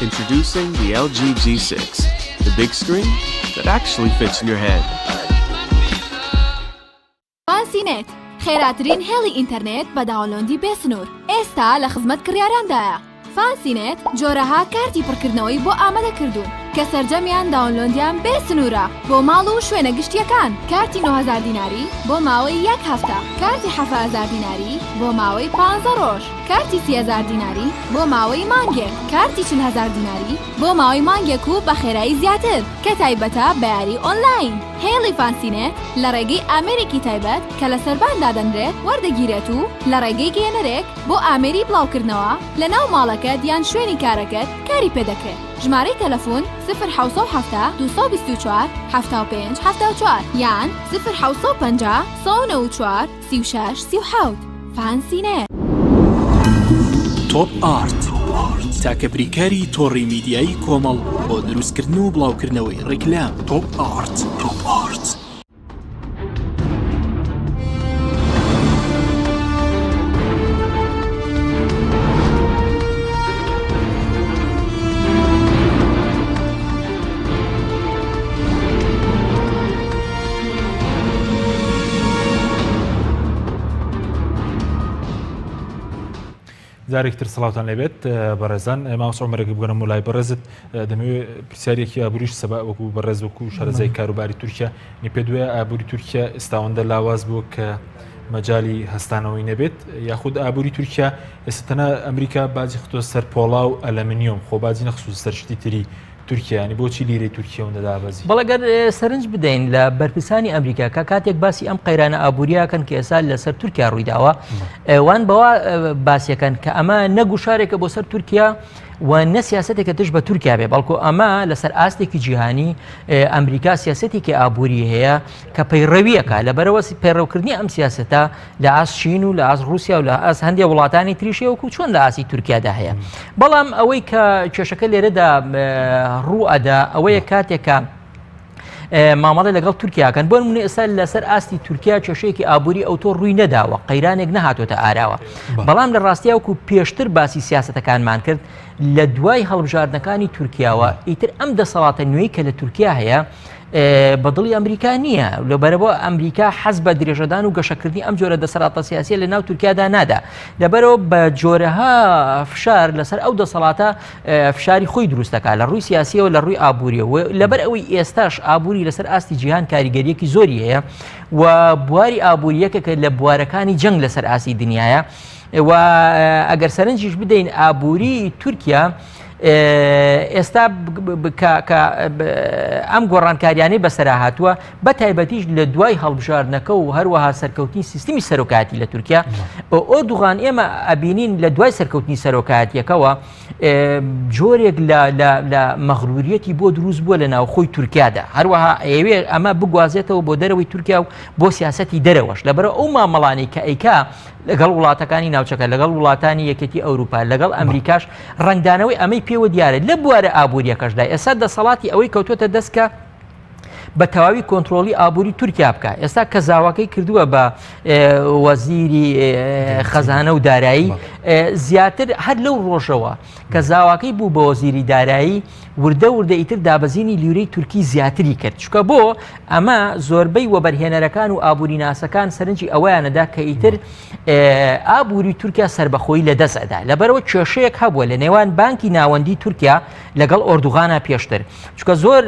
Introducing the LG G6, the big screen that actually fits in your head. فانسینێت خێراترین هێڵی ئینتەرنێت بە داوڵۆندی بێسنوور ئێستا لە خزمەت کڕیاراندایە. فانسینێت جۆرەها کارتی پڕکردنەوەی بۆ ئامادە کردوون کە سەرجەمیان داوڵۆندیان بێسنوورە بۆ ماڵ و شوێنە گشتیەکان. کارتی 9000 دیناری بۆ ماوەی 1 هەفتە، کارتی 7000 دیناری بۆ ماوەی 15 ڕۆژ، کارتی 30000 دیناری بۆ ماوەی مانگێک، کارتی 40000 دیناری بۆ ماوەی مانگێک و بە خێرایی زیاتر کە تایبەتە بە یاری ئۆنلاین. هێڵی فانسینێت لە ڕێگەی ئامێرێکی تایبەت کە لە سەربان دادەنرێت وەردەگیرێت و لە ڕێگەی گێنەرێک بۆ ئامێری بڵاوکردنەوە لە ناو ماڵەکەت یان شوێنی کارەکەت کاری پێدەکرێت. ژمارەی تەلەفۆن 070 224 75 74 یان 050 194 36 37. فانسینێت. تۆپ ئارت تاکە بریکاری تۆڕی میدیایی کۆمەڵ بۆ دروستکردن و بڵاوکردنەوەی ڕیکلام. تۆپ ئارت. جارێکتر سڵاوتان لەبێت بەڕێزان مامۆستا عومەرێکی بگەڕم و لای بەڕێزت دەمەوێت پرسیارێکی ئابووریش سەبا وەکو بەڕێز وەکو شارەزای کاروباری تورکیا پێ دوێ ئابووری تورکیا ئێستاوەندە لاواز بووە کە مەجای هەستانەوەی نەبێت یاخود ئابووری تورکیا ئێستا تەنها ئەمریکا باجی خۆتۆ سەر پۆڵا و ئەلەمینیۆم خۆ باجی نەخسووس سەر شتی تری تورکیانی بۆچی لیرەی تورکیە و دابەزی بەڵەگەر سەرنج بدەین لە بەرپرسانی ئەمریکا کە کاتێک باسی ئەم قەیرانە ئابوووریاکەن کە ئێستا لەسەر تورکیا ڕوویداوە وان بەوە باسیەکەن کە ئەمە نەگوشارێکە بۆ سەر تورکیا و نە سیاسەتێکە تش بە تورکیا بێ بەڵکو ئەمە لەسەر ئاستێکی جیهانی ئەمریکا سیاسەتێکی ئابووری هەیە کە پەیڕەویەکە لەبەرەوە پەیڕەوکردنی ئەم سیاسەتە لە ئاس چین و لە ئاس رووسیا و لە ئاس هەندێک وڵاتانی تریشی وەکو چۆن لە ئاسی تورکیادا هەیە بەڵام ئەوەی کە کێشەکە لێرەدا ڕوو ئەدا ئەوەیە کاتێکە مامەڵە لەگەڵ تورکیاکەن بۆ نمونە ئێستا لەسەر ئاستی تورکیا کێشەیەکی ئابووری ئەوتۆ ڕووی نەداوە قەیرانێک نەهاتۆتە ئاراوە بەڵام لە ڕاستیا وەکو پێشتر باسی سیاسەتەکانمان کرد لە دوای هەڵبژاردنەکانی تورکیاوە ئیتر ئەم دەسەڵاتە نوێی کە لە تورکیا هەیە بەدڵی ئەمریکا نییە لەبەرەوە ئەمریکا حەز بە درێژەدان و گەشەکردنی ئەم جۆرە دەسەڵاتە سیاسی لە ناو تورکیادا نادا لەبەرەوە بە جۆرەها فشار لەسەر ئەو دەسەڵاتە فشاری خۆی دروستەکە لە ڕووی سیاسیەوە لە ڕووی ئابووریەوە لەبەر ئەوەی ئێستاش ئابووری لەسەر ئاستی جیهان کاریگەریەکی زۆری هەیە و بواری ئابووریەکە لە بوارەکانی جەنگ لەسەر ئاستی دنیاە و ئەگەر سەرنجیش بدەین ئابووری تورکیا ئێستا ئەم گۆڕانکاریانەی بەسەرا هاتووە بە تایبەتیش لە دوای هەڵبژاردنەکە و هەروەها سەرکەوتنی سیستمی سەرۆکاتی لە تورکیا ئۆردوغان ئێمە ئەبینین لە دوای سەرکەوتنی سەرۆکاتیەکەوە جۆرێک لە مەغروریەتی بۆ دروست بووە لە ناوخۆی تورکیادا هەروەها ئەوێ ئەمە بگوازێتەوە بۆ دەرەوەی تورکیا و بۆ سیاسەتی دەرەوەش لەبەرەوە ئەو مامەڵانی کە ئەیکا لەگەڵ وڵاتەکانی ناوچەکە لەگەڵ وڵاتانی یەکێتی ئەوروپا لەگەڵ ئەمریکاش ڕنگدانەوەی ئەمەی پێوە دیارە لە بوارە ئابووریەکەشدا ئێستا دەسەڵاتی ئەوەی کەوتوتە دەستکە بە تەواوی کۆنتترۆلی ئابووری تورکیا بکە ئێستا کەزاواکەی کردووە بە وەزیری خەزانە و دارایی زیاتر هەر لەو ڕۆژەوە کە زاواکەی بوو بە وەزیری دارایی وردە ئیتر دابەزینی لیرەی تورکی زیاتری کرد چکە بۆ ئەمە زۆربەی وەبەرهێنەرەکان و ئابووری ناسەکان سەرنجی ئەوەیانەدا کە ئیتر ئابووری تورکیا سربەخۆی لەدەستەدا لەبەرەوە کێشەیەک هەبووە لە نێوان بانکی ناوەندی تورکیا لەگەڵ ئۆردوغانە پێشتر چکە زۆر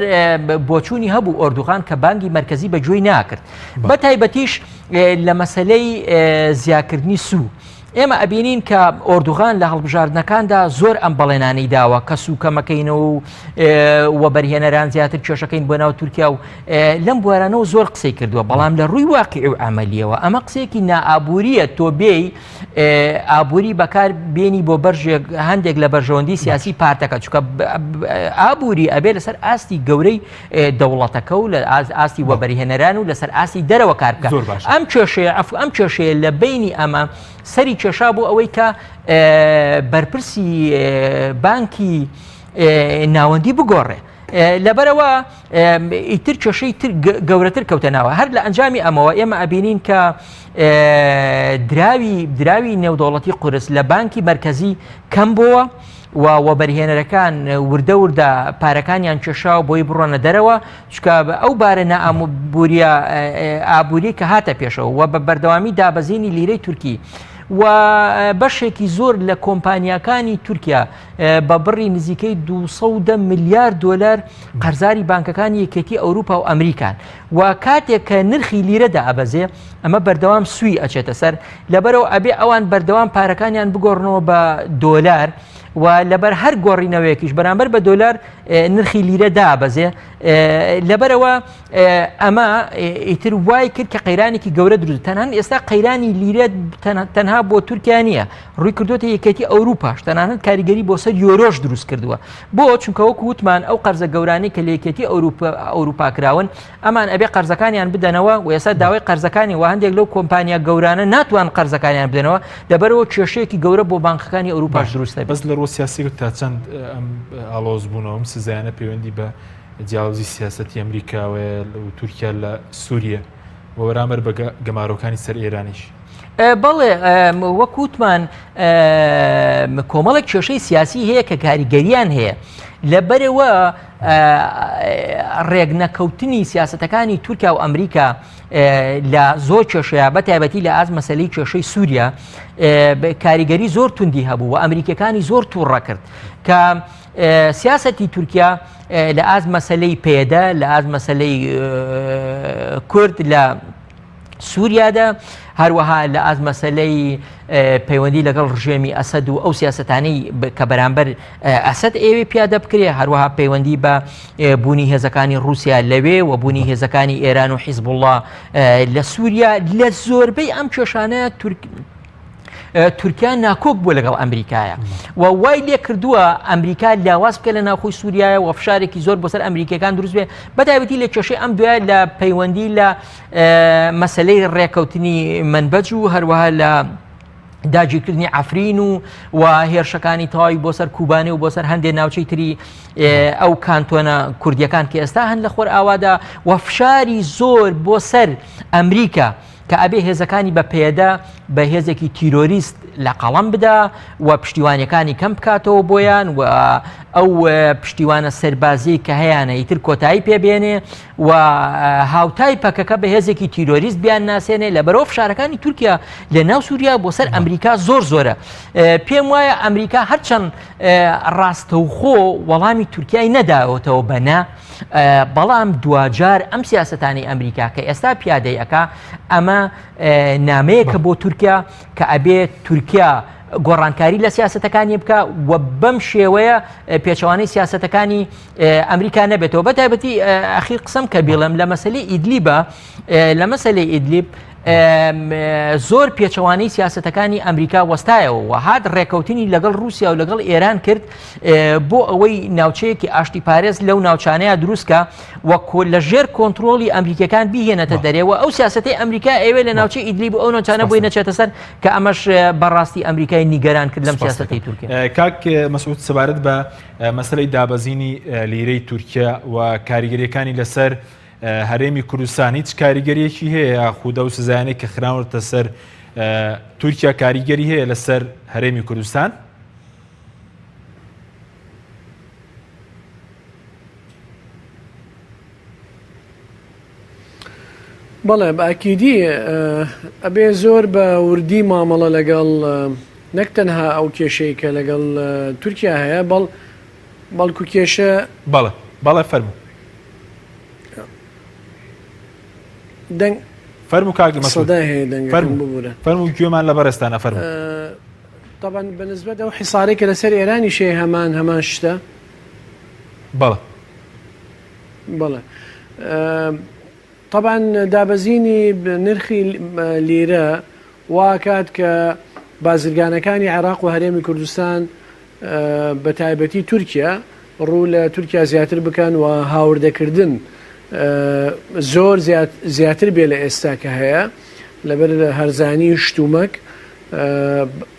بۆچوونی هەبوو ئۆردوغان کە بانکی مرکزی بەگوێی ناکرد بە تایبەتیش لە مەسەلەی زیاکردنی سوو ئێمە ئەبینین کە ئۆردوغان لە هەڵبژاردنەکاندا زۆر ئەم بەڵێنانەی داوە کە سوکەمەکەینەوە و بەرهێنەران زیاتر کێشەکەین بۆ ناو تورکیا و لەم بوارانەوە زۆر قسەی کردووە بەڵام لە ڕووی واقعی و عملیەوە ئەمە قسێکی نائابووریە تۆ بێی ئابووری بەکار بێنی بۆ بەرژێک هەندێک لە بەرژەوەندی سیاسی پارتەکە چکە ئابووری ئەبێ لەسەر ئاستی گەورەی دەوڵەتەکە و لە ئاستی وەبەرهێنەران و لەسەر ئاستی دەرەوە کار بکات ئەم کێشەیە لە بینی ئەمە سەری کێشا بوو ئەوەی کە بەرپرسی بانکی ناوەندی بگۆڕێ لەبەرەوە ئیتر کێشەی گەورەتر کەوتەناوە هەر لە ئەنجامی ئەمەوە ئێمە ئەبینین کە دراوی نێودەوڵەتی قورس لە بانکی مرکزی کەم بووە و وەبەرهێنەرەکان وردە پارەکانیان کێشاوە بۆی بڕۆنە دەرەوە چکە ئەو بارە ئابووری کە هاتە پێشەوە و بە بەردەوامی دابەزینی لیرەی تورکی و بەشێکی زۆر لە کۆمپانیاکانی تورکیا بە بڕی نزیکەی 200 میلیارد دلار قەرزاری بانکەکانی یەکێتی ئەوروپا و ئەمریکان و کاتێک کە نرخی لیرەدا ئەبەزێ ئەمە بەردەوام سووی ئەچێتە سەر لەبەرەوە ئەبێ ئەوان بەردەوام پارەکانیان بگۆڕنەوە بە دۆلار و لەبەر هەر گۆڕینەوەیەکیش بەرامبەر بە دۆلار نرخی لیرە دابەزێ لەبەرەوە ئەمە ئیتر وای کرد کە قەیرانێکی گەورە دروست تەنان ئێستا قەیرانی لیرە تەنها بۆ تورکیا نییە ڕووی کردوتە یەکێتی ئەوروپاش تەنانەت کاریگەری بۆ سەر یۆرۆش دروست کردووە بۆ چونکە وەکو وتمان ئەو قەرزە گەورانەی کە لە یەکێتی ئەوروپا کراون ئەمان ئەبێ قەرزەکانیان بدەنەوە و ئێستا داوای قەرزەکانی و هەندێک لەو کۆمپانیا گەورانە ناتوان قەرزەکانیان بدەنەوە دەبەرەوە کێشەیەکی گەورە بۆ بانکەکانی ئەوروپاش دروستە بەس لە ڕۆ سیاسی تا چەند ئەم ئالۆز بوونەوەم سزایانە پەیوەندی بە جیاوازی سیاسەتی ئەمریکاوە و تورکیا لە سووریە و بەرامبەر بە گەمارۆکانی سەر ئێرانیش بەڵێ وەکوتمان کۆمەڵێک کێشەی سیاسی هەیە کە کاریگەریان هەیە لەبەرەوە ڕێگنەکەوتنی سیاسەتەکانی تورکیا و ئەمریکا لە زۆر کێشەیە بە تایبەتی لە ئاز مەسەلەی کێشەی سووریا کاریگەری زۆر توندی هەبوو و ئەمریکەکانی زۆر تووڕە کرد کە سیاسەتی تورکیا لە ئاز مەسەلەی پێدە لە ئاز مەسەلەی کورد لە سووریادا هەروەها لە ئاز مەسەلەی پەیوەندی لەگەڵ ڕژێمی ئەسەد و ئەو سیاسەتانەی کە بەرامبەر ئەسەد ئێوێ پیادە بکرێ هەروەها پەیوەندی بە بوونی هێزەکانی رووسیا لەوێ و بوونی هێزەکانی ئێران و حیزبوڵڵا لە سووریا لە زۆربەی ئەم کێشانە تورکیا ناکۆک بووە لەگەڵ ئەمریکایە و وای لێ کردووە ئەمریکا لاواز بکە لە ناوخۆی سووریایە و فشارێکی زۆر بۆ سەر ئەمریکەکان دروست بێ بەتایبەتی لە کێشەی ئەم دوایە لە پەیوەندی لە مەسەلەی ڕێکەوتنی منبەج و هەروەها لە داگیرکردنی عەفرین و هێرشەکانی تەواوی بۆ سەر کوبانێ و بۆ سەر هەندێک ناوچەی تری ئەو کانتۆنە کوردیەکان کە ئێستا هەن لە خۆر ئاوادا و فشاری زۆر بۆ سەر ئەمریکا کە ئەبێ هێزەکانی بە پێدا بە هێزێکی تیرۆریست لە قەڵەم بدا و پشتیوانیەکانی کەم بکاتەوە بۆیان و ئەو پشتیوانە سەربازی کە هەیەیانە ئیتر کۆتایی پێبێنێ و هاوتای پەکەکە بە هێزێکی تیرۆریست بیان ناسێنێ لە بەرەوە فشارەکانی تورکیا لە ناو سووریا بۆ سەر ئەمریکا زۆرە پێم وایە ئەمریکا هەرچەند ڕاستەوخۆ وەڵامی تورکیای نەداوەتەوە بەنا بەڵام دوجار ئەم سیاسەتانی ئەمریکا کە ئێستا پیادەی ئەکا ئەمە نامەیەکە بۆ تورکیا کە ئەبێت تورکیا گۆڕانکاری لە سیاسەتەکانی بکە و بەم شێوەیە پێچەوانەی سیاسەتەکانی ئەمریکا نەبێتەوە بەتایبەتی ئەخیر قسەم کە بێڵم لە مەسەلەی ئیدلیبە لە مەسەلەی ئیدلیب زۆر پێچەوانەی سیاسەتەکانی ئەمریکا وەستایەوە و هات ڕێکەوتنی لەگەڵ رووسیا و لەگەڵ ئێران کرد بۆ ئەوەی ناوچەیەکی ئاشتی پارێز لەو ناوچانەیە دروستکە وە لە ژێر کۆنتترۆلی ئەمریکەکان بیهێنێتە دەرێەوە ئەو سیاسەتی ئەمریکا ئەوێ لە ناوچەی ئیدلیب ئەو ناوچانە بۆی نەچێتە سەر کە ئەمەش بەڕاستی ئەمریکای نیگەران کرد لەم سیاسەتی تورکیا. کاک مەسعود سەبارەت بە مەسەلەی دابەزینی لیرەی تورکیا و کاریگەریەکانی لەسەر هەرێمی کوردستان هیچ کاریگەریەکی هەیە خودە و سزایانەی کە خراوەتە سەر تورکیا کاریگەری هەیە لەسەر هەرێمی کوردستان؟ بەڵێ بەئەکیدی ئەبێ زۆر بە وردی مامەڵە لەگەڵ نەک تەنها ئەو کێشەی کە لەگەڵ تورکیا هەیە بەڵکو کێشە بەڵێ فەرموو دەنگ فەرموو کاک مەسەدا هەیە دەنگەکەم ببوورە فەرموو گوێمان لە بەرزستانە فەرموو. طبعا بەنسبەت ئەو حیسارێک کە لەسەر ئێرانی شێ هەمان شتە بەڵێ طبعا دابەزینی نرخی لیرە واکات کە بازرگانەکانی عێراق و هەرێمی کوردستان بە تایبەتی تورکیا ڕوو لە تورکیا زیاتر بکەن و هاوردەکردن زۆر زیاتر بێ لە ئێستا کە هەیە لەبەر هەرزانی شتومەک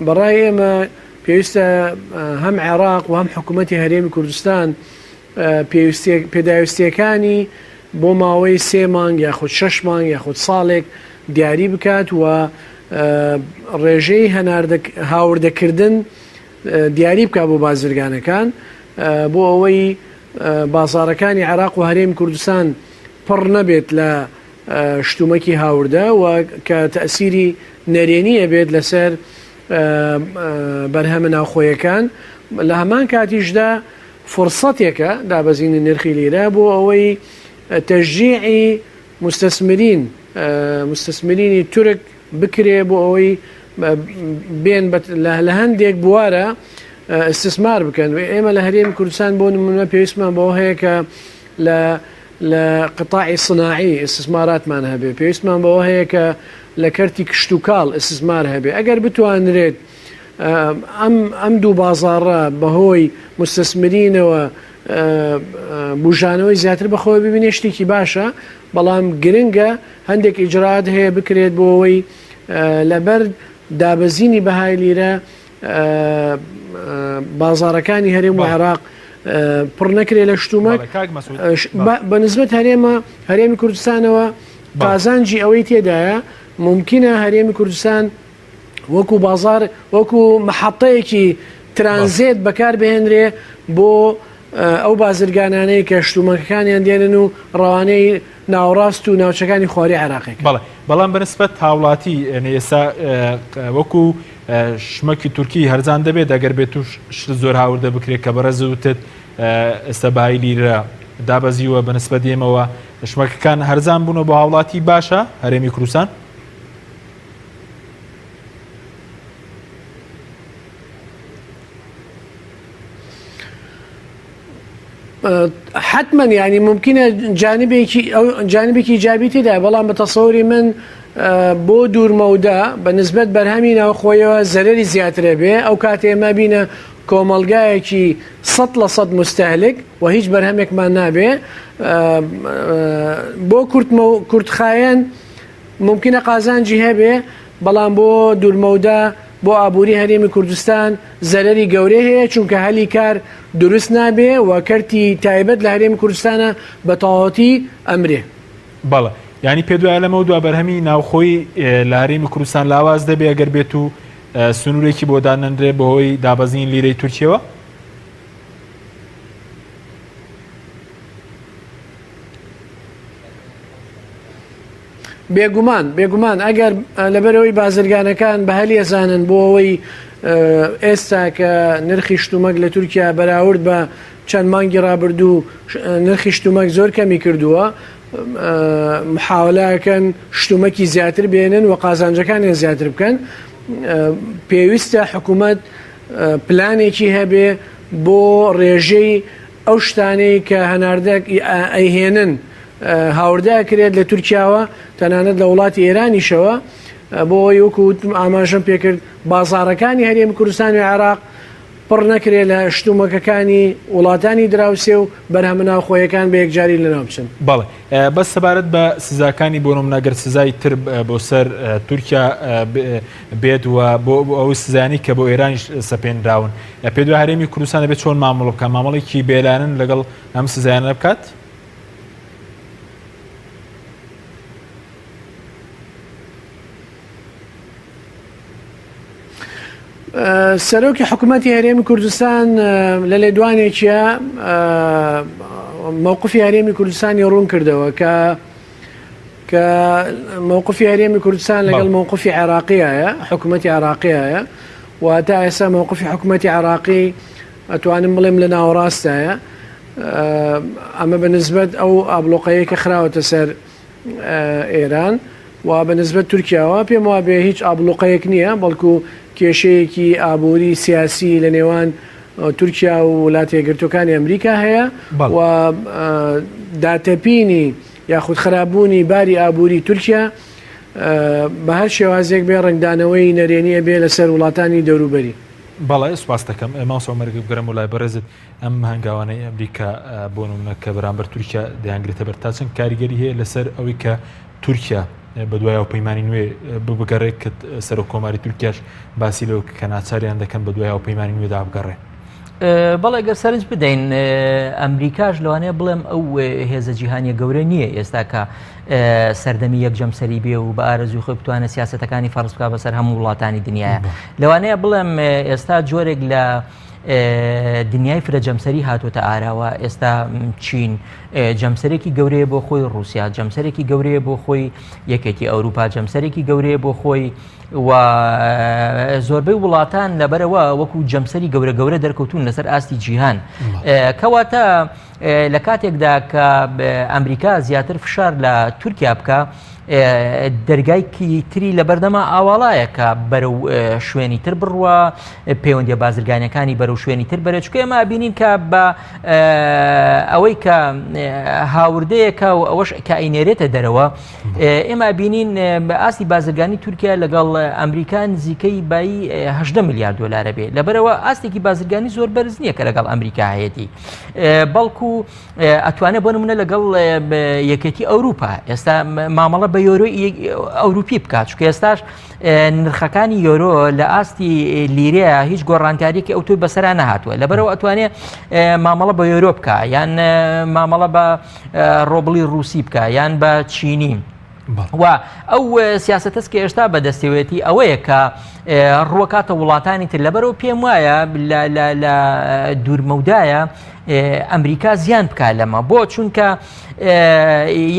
بەڕای ئێمە پێویستە هەم عێراق و هەم حکوومەتی هەرێمی کوردستان پێداویستیەکانی بۆ ماوەی 3 مانگ یاخود 6 مانگ یاخود ساڵێک دیاری بکات و ڕێژەی هاوردەکردن دیاری بکات بۆ بازرگانەکان بۆ ئەوەی بازارەکانی عێراق و هەرێمی کوردستان پڕ نەبێت لە شتومەکی هاوردە و کە تەئسیری نەرێنیە بێت لەسەر بەرهەمە ناوخۆیەکان لە هەمان کاتیشدا فرسەتێکە دابەزینی نرخی لیرە بۆ ئەوەی تەشجیعی مستەسمرینی تورک بکرێ بۆ ئەوەی بێن لە هەندێک بوارە استثمار بکەن و ئێمە لە هەرێمی کوردستان بۆ نمونە پێویستمان بەوە هەیە کە لە قطاعی صناعی استثماراتمان هەبێ پێویستمان بەوە هەیە کە لە کەرتی کشت و کاڵ استثمار هەبێ ئەگەر بتوانرێت ئەم دوو بازاڕە بەهۆی مستەسمرینەوە بژانەوەی زیاتر بەخۆی ببینێ شتێکی باشە بەڵام گرنگە هەندێک ئیجرات هەیە بکرێت بۆ ئەوەی لەبەر دابەزینی بەهای لیرە بازارەکانی هەرێم و عێراق پڕ نەکرێ لە شتومەک بەنسبەت هەرێمی کوردستانەوە قازانجی ئەوەی تێدایە ممکنە هەرێمی کوردستان وەکو بازار وەکو محەتەیەکی ترانزیت بەکار بهێنرێ بۆ ئەو بازرگانانەی کە شتومەکەکانیان دێنن و ڕەوانەی ناوڕاست و ناوچەکانی خۆری عێراقێک بەڵام بەنسبەت هاوڵاتی ئێستا وەکو شمەکی تورکی هەرزان دەبێت ئەگەر بێت و زۆر هاوردە بکرێت کە بەڕێزوتت ئێستا بەهای لیرە دابەزیوە بەنسبەت ئێمەوە شمەکەکان هەرزان بوونەوە بۆ هاوڵاتی باشە هەرێمی کوردستان حتما يعني ممكنە جانبێکی ئیجابی تێدا بەڵام بە تەسەوری من بۆ دوورمەودا بە نسبەت بەرهەمی ناوخۆیەوە زەرەری زیاترە بێ ئەو کاتێ ئێمە بینە کۆمەلگایەکی 100% مستهلك و هیچ بەرهەمێکمان نابێ بۆ کورتخایەن ممکنە قازانجی هەبێ بەڵام بۆ دوورمەودا بۆ ئابووری هەرێمی کوردستان زەرەری گەورەی هەیە چونکە هەلی کار دروست نابێ و کەرتی تایبەت لە هەرێمی کوردستانە بە تەواوەتی ئەمرێ. بەڵێ ینی پێ دوای لەمە دو بەرهەمی ناوخۆی لە هەرێمی کوردستان لاواز دەبێ ئەگەر بێت و سنوورێکی بۆ دانەندرێ بەهۆی دابەزین لیرەی تورکیەوە. بێگومان ئەگەر لەبەرەوەی بازرگانەکان بە هەلی ئەزانن بۆ ئەوەی ئێستا کە نرخی شتومەک لە تورکیا بەراورد بە چەند مانگی ڕابردوو نرخی شتومەک زۆر کەمی کردووە محاولەکەن شتومەکی زیاتر بێنن و قازانجەکانیان زیاتر بکەن پێویستە حکوومەت پلانێکی هەبێ بۆ ڕێژەی ئەو شتانەی کە هەناردەک ئەیهێنن هاوردە کرێت لە تورکیاوە تەنانەت لە وڵاتی ئێرانیشەوە بۆ وەکووت ئاماژەم پێکرد بازاڕەکانی هەرێمی کوردستان و عێراق پڕ نەکرێت لە شتومەکەکانی وڵاتانی دراوسێ و بەرهەمە ناوخۆیەکان بە یەکجاری لەناو بچن. بەڵێ بەس سەبارەت بە سزاکانی بۆ نمونەگەر سزای تر بۆ سەر تورکیا بێت و بۆ ئەو سزانی کە بۆ ئێرانیش سەپێنراون پێ دوای هەرێمی کوردستان دەبێت چۆن مامەڵ بکە مامەڵێکی بێلانن لەگەڵ ئەم سزایانە بکات. سەرۆکی حکوومەتی هەرێمی کوردستان لە لێدوانێکیە مووقفی هەرێمی کوردستانی ڕوون کردەوە کە مووقفی هەرێمی کوردستان لەگەڵ مووقفی عێراقیایە حکوومەتی عێراقیایە و تا ئێستا مووقفی حکوومەتی عێراقی ئەتوانم بڵێم لە ناوەڕاستایە ئەمە بەنسبەت ئەو ئابلۆقەیە کە خراوەتە سەر ئێران و بەنسبەت تورکیاوە پێم وابێ هیچ ئابلۆقەیەک نییە بەڵکو کێشەیەکی ئابووری سیاسی لە نێوان تورکیا و وڵاتە یەکگرتووەکانی ئەمریکا هەیە و داتەپینی یاخود خراپبوونی باری ئابووری تورکیا بە هەر شێوازێک بێ ڕنگدانەوەی نەرێنیە بێ لەسەر وڵاتانی دەوروبەری. بەڵێ سوپاس دەکەم ماوسە مەرگ بگەرم و لای بەڕێزت ئەم هەنگاوانەی ئەمریکا بۆ نمونە کە بەرامبەر تورکیا دەیانگرێتە بەر تا چەند کاریگەری هەیە لەسەر ئەوەی کە تورکیا بە دوای ئەو پەیمانی نوێ بگەڕێت کە سەر و کۆماری تورکیاش باسی لەوە کە ناچاریان دەکەن بە دوای ئەو پەیمانی نوێدا بگەڕێ. بەڵێ گەر سەرنج بدەین ئەمریکاش لەوانەیە بڵێم ئەو هێزە جیهانیە گەورە نییە ئێستا کە سەردەمی یەکجەمسەری بێ و بە ئارەزوی خۆی بتوانێت سیاسەتەکانی فەرز بکات بەسەر هەموو وڵاتانی دنیاە لەوانەیە بڵێم ئێستا جۆرێک لە دنیای فرە جەمسەری هاتوۆتە ئاراوە ئێستا چین جەمسەرێکی گەورەیە بۆ خۆی رووسیا جەمسەرێکی گەورەیە بۆ خۆی یەکێتی ئەوروپا جەمسەرێکی گەورەیە بۆ خۆی و زۆربەی وڵاتان لەبەرەوە وەکو جەمسەری گەورە گەورە دەرکەوتون لەسەر ئاستی جیهان کەواتە لە کاتێکدا کە ئەمریکا زیاتر فشار لە تورکیا بکە دەرگایکی تری لە بەردەما ئاواڵایە کە بەرەو شوێنی تر بڕوە پەیوەندیە بازرگانیەکانی بەرەو شوێنی تر بەرە چکە ئێمە بینین کە بە ئەوەی کە هاوردەیەکە و ئەوەش کە ئەینێرێتە دەرەوە ئێمە بینین بە ئاستی بازرگانی تورکیا لەگەڵ ئەمریکا نزیکەی بایی 18 میلیارد دلار بێ لەبەرەوە ئاستێکی بازرگانی زۆر بەرز نییە کە لەگەڵ ئەمریکا هەیەی بەڵکو ئەتوانێت بۆ نمونە لەگەڵ یەکێتی ئەوروپا ئێستا مامەڵە بە یۆرۆی ئەوروپی بکات چکە ئێستاش نرخەکانی یۆرۆ لە ئاستی لیرەیە هیچ گۆڕانکاریەکی ئەوتۆی بەسەرا نەهاتووە لەبەرەوە ئەتوانێت مامەڵە بە یۆرۆ بکە یان مامەڵە بە ڕۆبڵی ڕووسی بکە یان بە چینی و ئەو سیاسەتەس کە ئێستا بەدەستێوێتی ئەوەیە کە ڕووەکاتە وڵاتانی تر لەبەرەوە پێم وایە لە دوورمەودایە ئەمریکا زیان بکات لەمە بۆ چونکە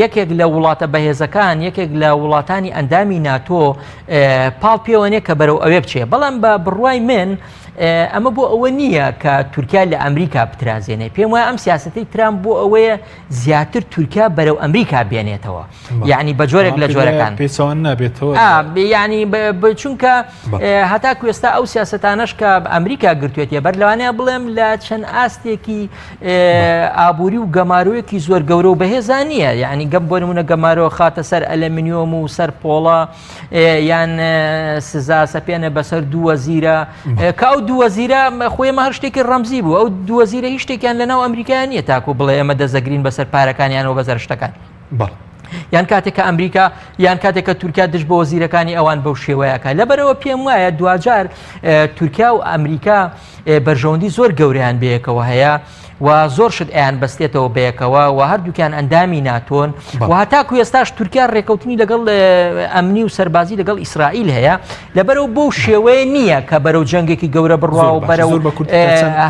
یەکێک لە وڵاتە بەهێزەکان یەکێک لە وڵاتانی ئەندامی ناتۆ پاڵ پێوەنێ کە بەرەو ئەوێ بچێ بەڵام بە بڕوای من ئەمە بۆ ئەوە نییە کە تورکیا لە ئەمریکا بترازێنێ پێم وایە ئەم سیاسەتەی ترامپ بۆ ئەوەیە زیاتر تورکیا بەرەو ئەمریکا بێنێتەوە یعنی بە جۆرێک لە جۆرەکان پێچەوان نابێتەوە ینی چونکە هەتاکو ئێستا ئەو سیاسەتانەش کە ئەمریکا گرتوێتە بەر لەوانەیە بڵێم لە چەند ئاستێکی ئابووری و گەمارۆیەکی زۆر گەورە و بەهێزان نییە یعنی گەم بۆ نمونە گەمارۆ خاتە سەر ئەلەمینیۆم و سەر پۆڵە یان سزا سەپێنە بەسەر دوو وەزیرە کە ئەو دوو وەزیرە خۆیمە هەر شتێکی ڕەمزی بوو ئەو دوو وەزیرە هیچ شتێکیان لەناو ئەمریکایان نییە تاکو بڵێ ئەمە دەزەگرین بەسەر پارەکانیانەوە بەسەر شتەکان یان کاتێککە ئەمریکا یان کاتێککە تورکیا دش بە وەزیرەکانی ئەوان بەو شێوەیەکە لەبەرەوە پێم وایە دوجار تورکیا و ئەمریکا بەرژەوەندی زۆر گەوریان بەیەکەوە هەیە و زۆر شت ئەیان بەستێتەوە بەیەکەوە و هەردووکیان ئەندامی ناتۆن و هەتاکو ئێستاش تورکیا ڕێکەوتنی لەگەڵ ئەمنی و سەربازی لەگەڵ ئیسرائیل هەیە لەبەرەوە بۆ شێوەیە نییە کە بەرەو جەنگێکی گەورە بڕوا و بەرەو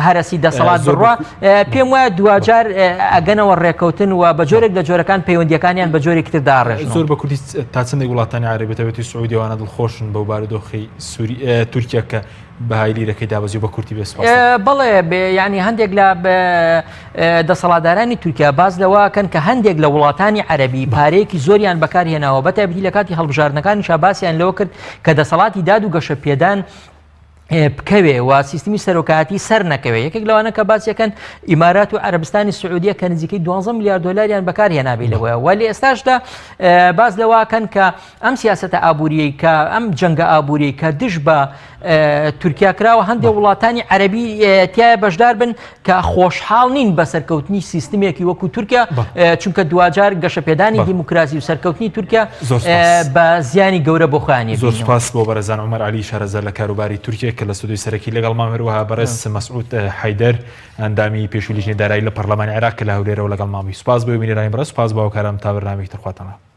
هەرەسی دەسەڵات بڕوا پێم وایە دوجار ئەگەنەوە ڕێکەوتن و بە جۆرێک لە جۆرەکان پەیوەندیەکانیان بە جۆرێکی تر داڕێژن زۆر بە کوردی تا چەندێک وڵاتانی عەرەبێتەوەتی سعودیەوانە دڵخۆشن بەو بارودۆخی تورکیا کە بەهای لیرەکەی دابەزی بە کورتی بێسپاس بەڵێ ینی هەندێک لە دەسەڵاتدارانی تورکیا باز لەوەکەن کە هەندێک لە وڵاتانی عەرەبی پارەیەکی زۆریان بەکارهێناوە بەتایبەتی لە کاتی هەڵبژاردنەکانی شاباسیان لەوە کرد کە دەسەڵاتی داد و گەشە پێدان بکەوێ و سیستمی سەرۆکاتی سەر نەکەوێت یەکێک لەوانە کە باسیەکەن ئیمارات و عەرەبستانی سعودیە کە نزیکەی 12 میلیارد دلاریان بەکارهێنابێ لەوەیە ولی ئێستاشدا باز لەوەکەن کە ئەم سیاسەتە ئابووریەی کە ئەم جەنگە ئابووری کە دش بە تورکیا کراوە هەندێک وڵاتانی عەرەبی تایە بەشدار بن کە خۆشحاڵ نین بە سەرکەوتنی سیستمێکی وەکو تورکیا چونکە دوجار گەشەپێدانی دیموکراسی و سەرکەوتنی تورکیا بە زیانی گەورە بۆ خۆیانی زۆر سپاس بۆ بەرەزان عومەر عەلی شارەزای لە کاروباری تورکیا کە لە سودوی سەرەکی لەگەڵمان هەروەها بەڕێز مەسعود حەیدەر ئەندامی پێشوو لیژنەی دارایی لە پەرلەمانی عێراق کە لە هەولێرەوە لەگەڵ مامی سپاس بۆ بینێرانی بەڕێز سپاس بۆ ئەو کارام تا بەرنامەیەکی تر خواتەنە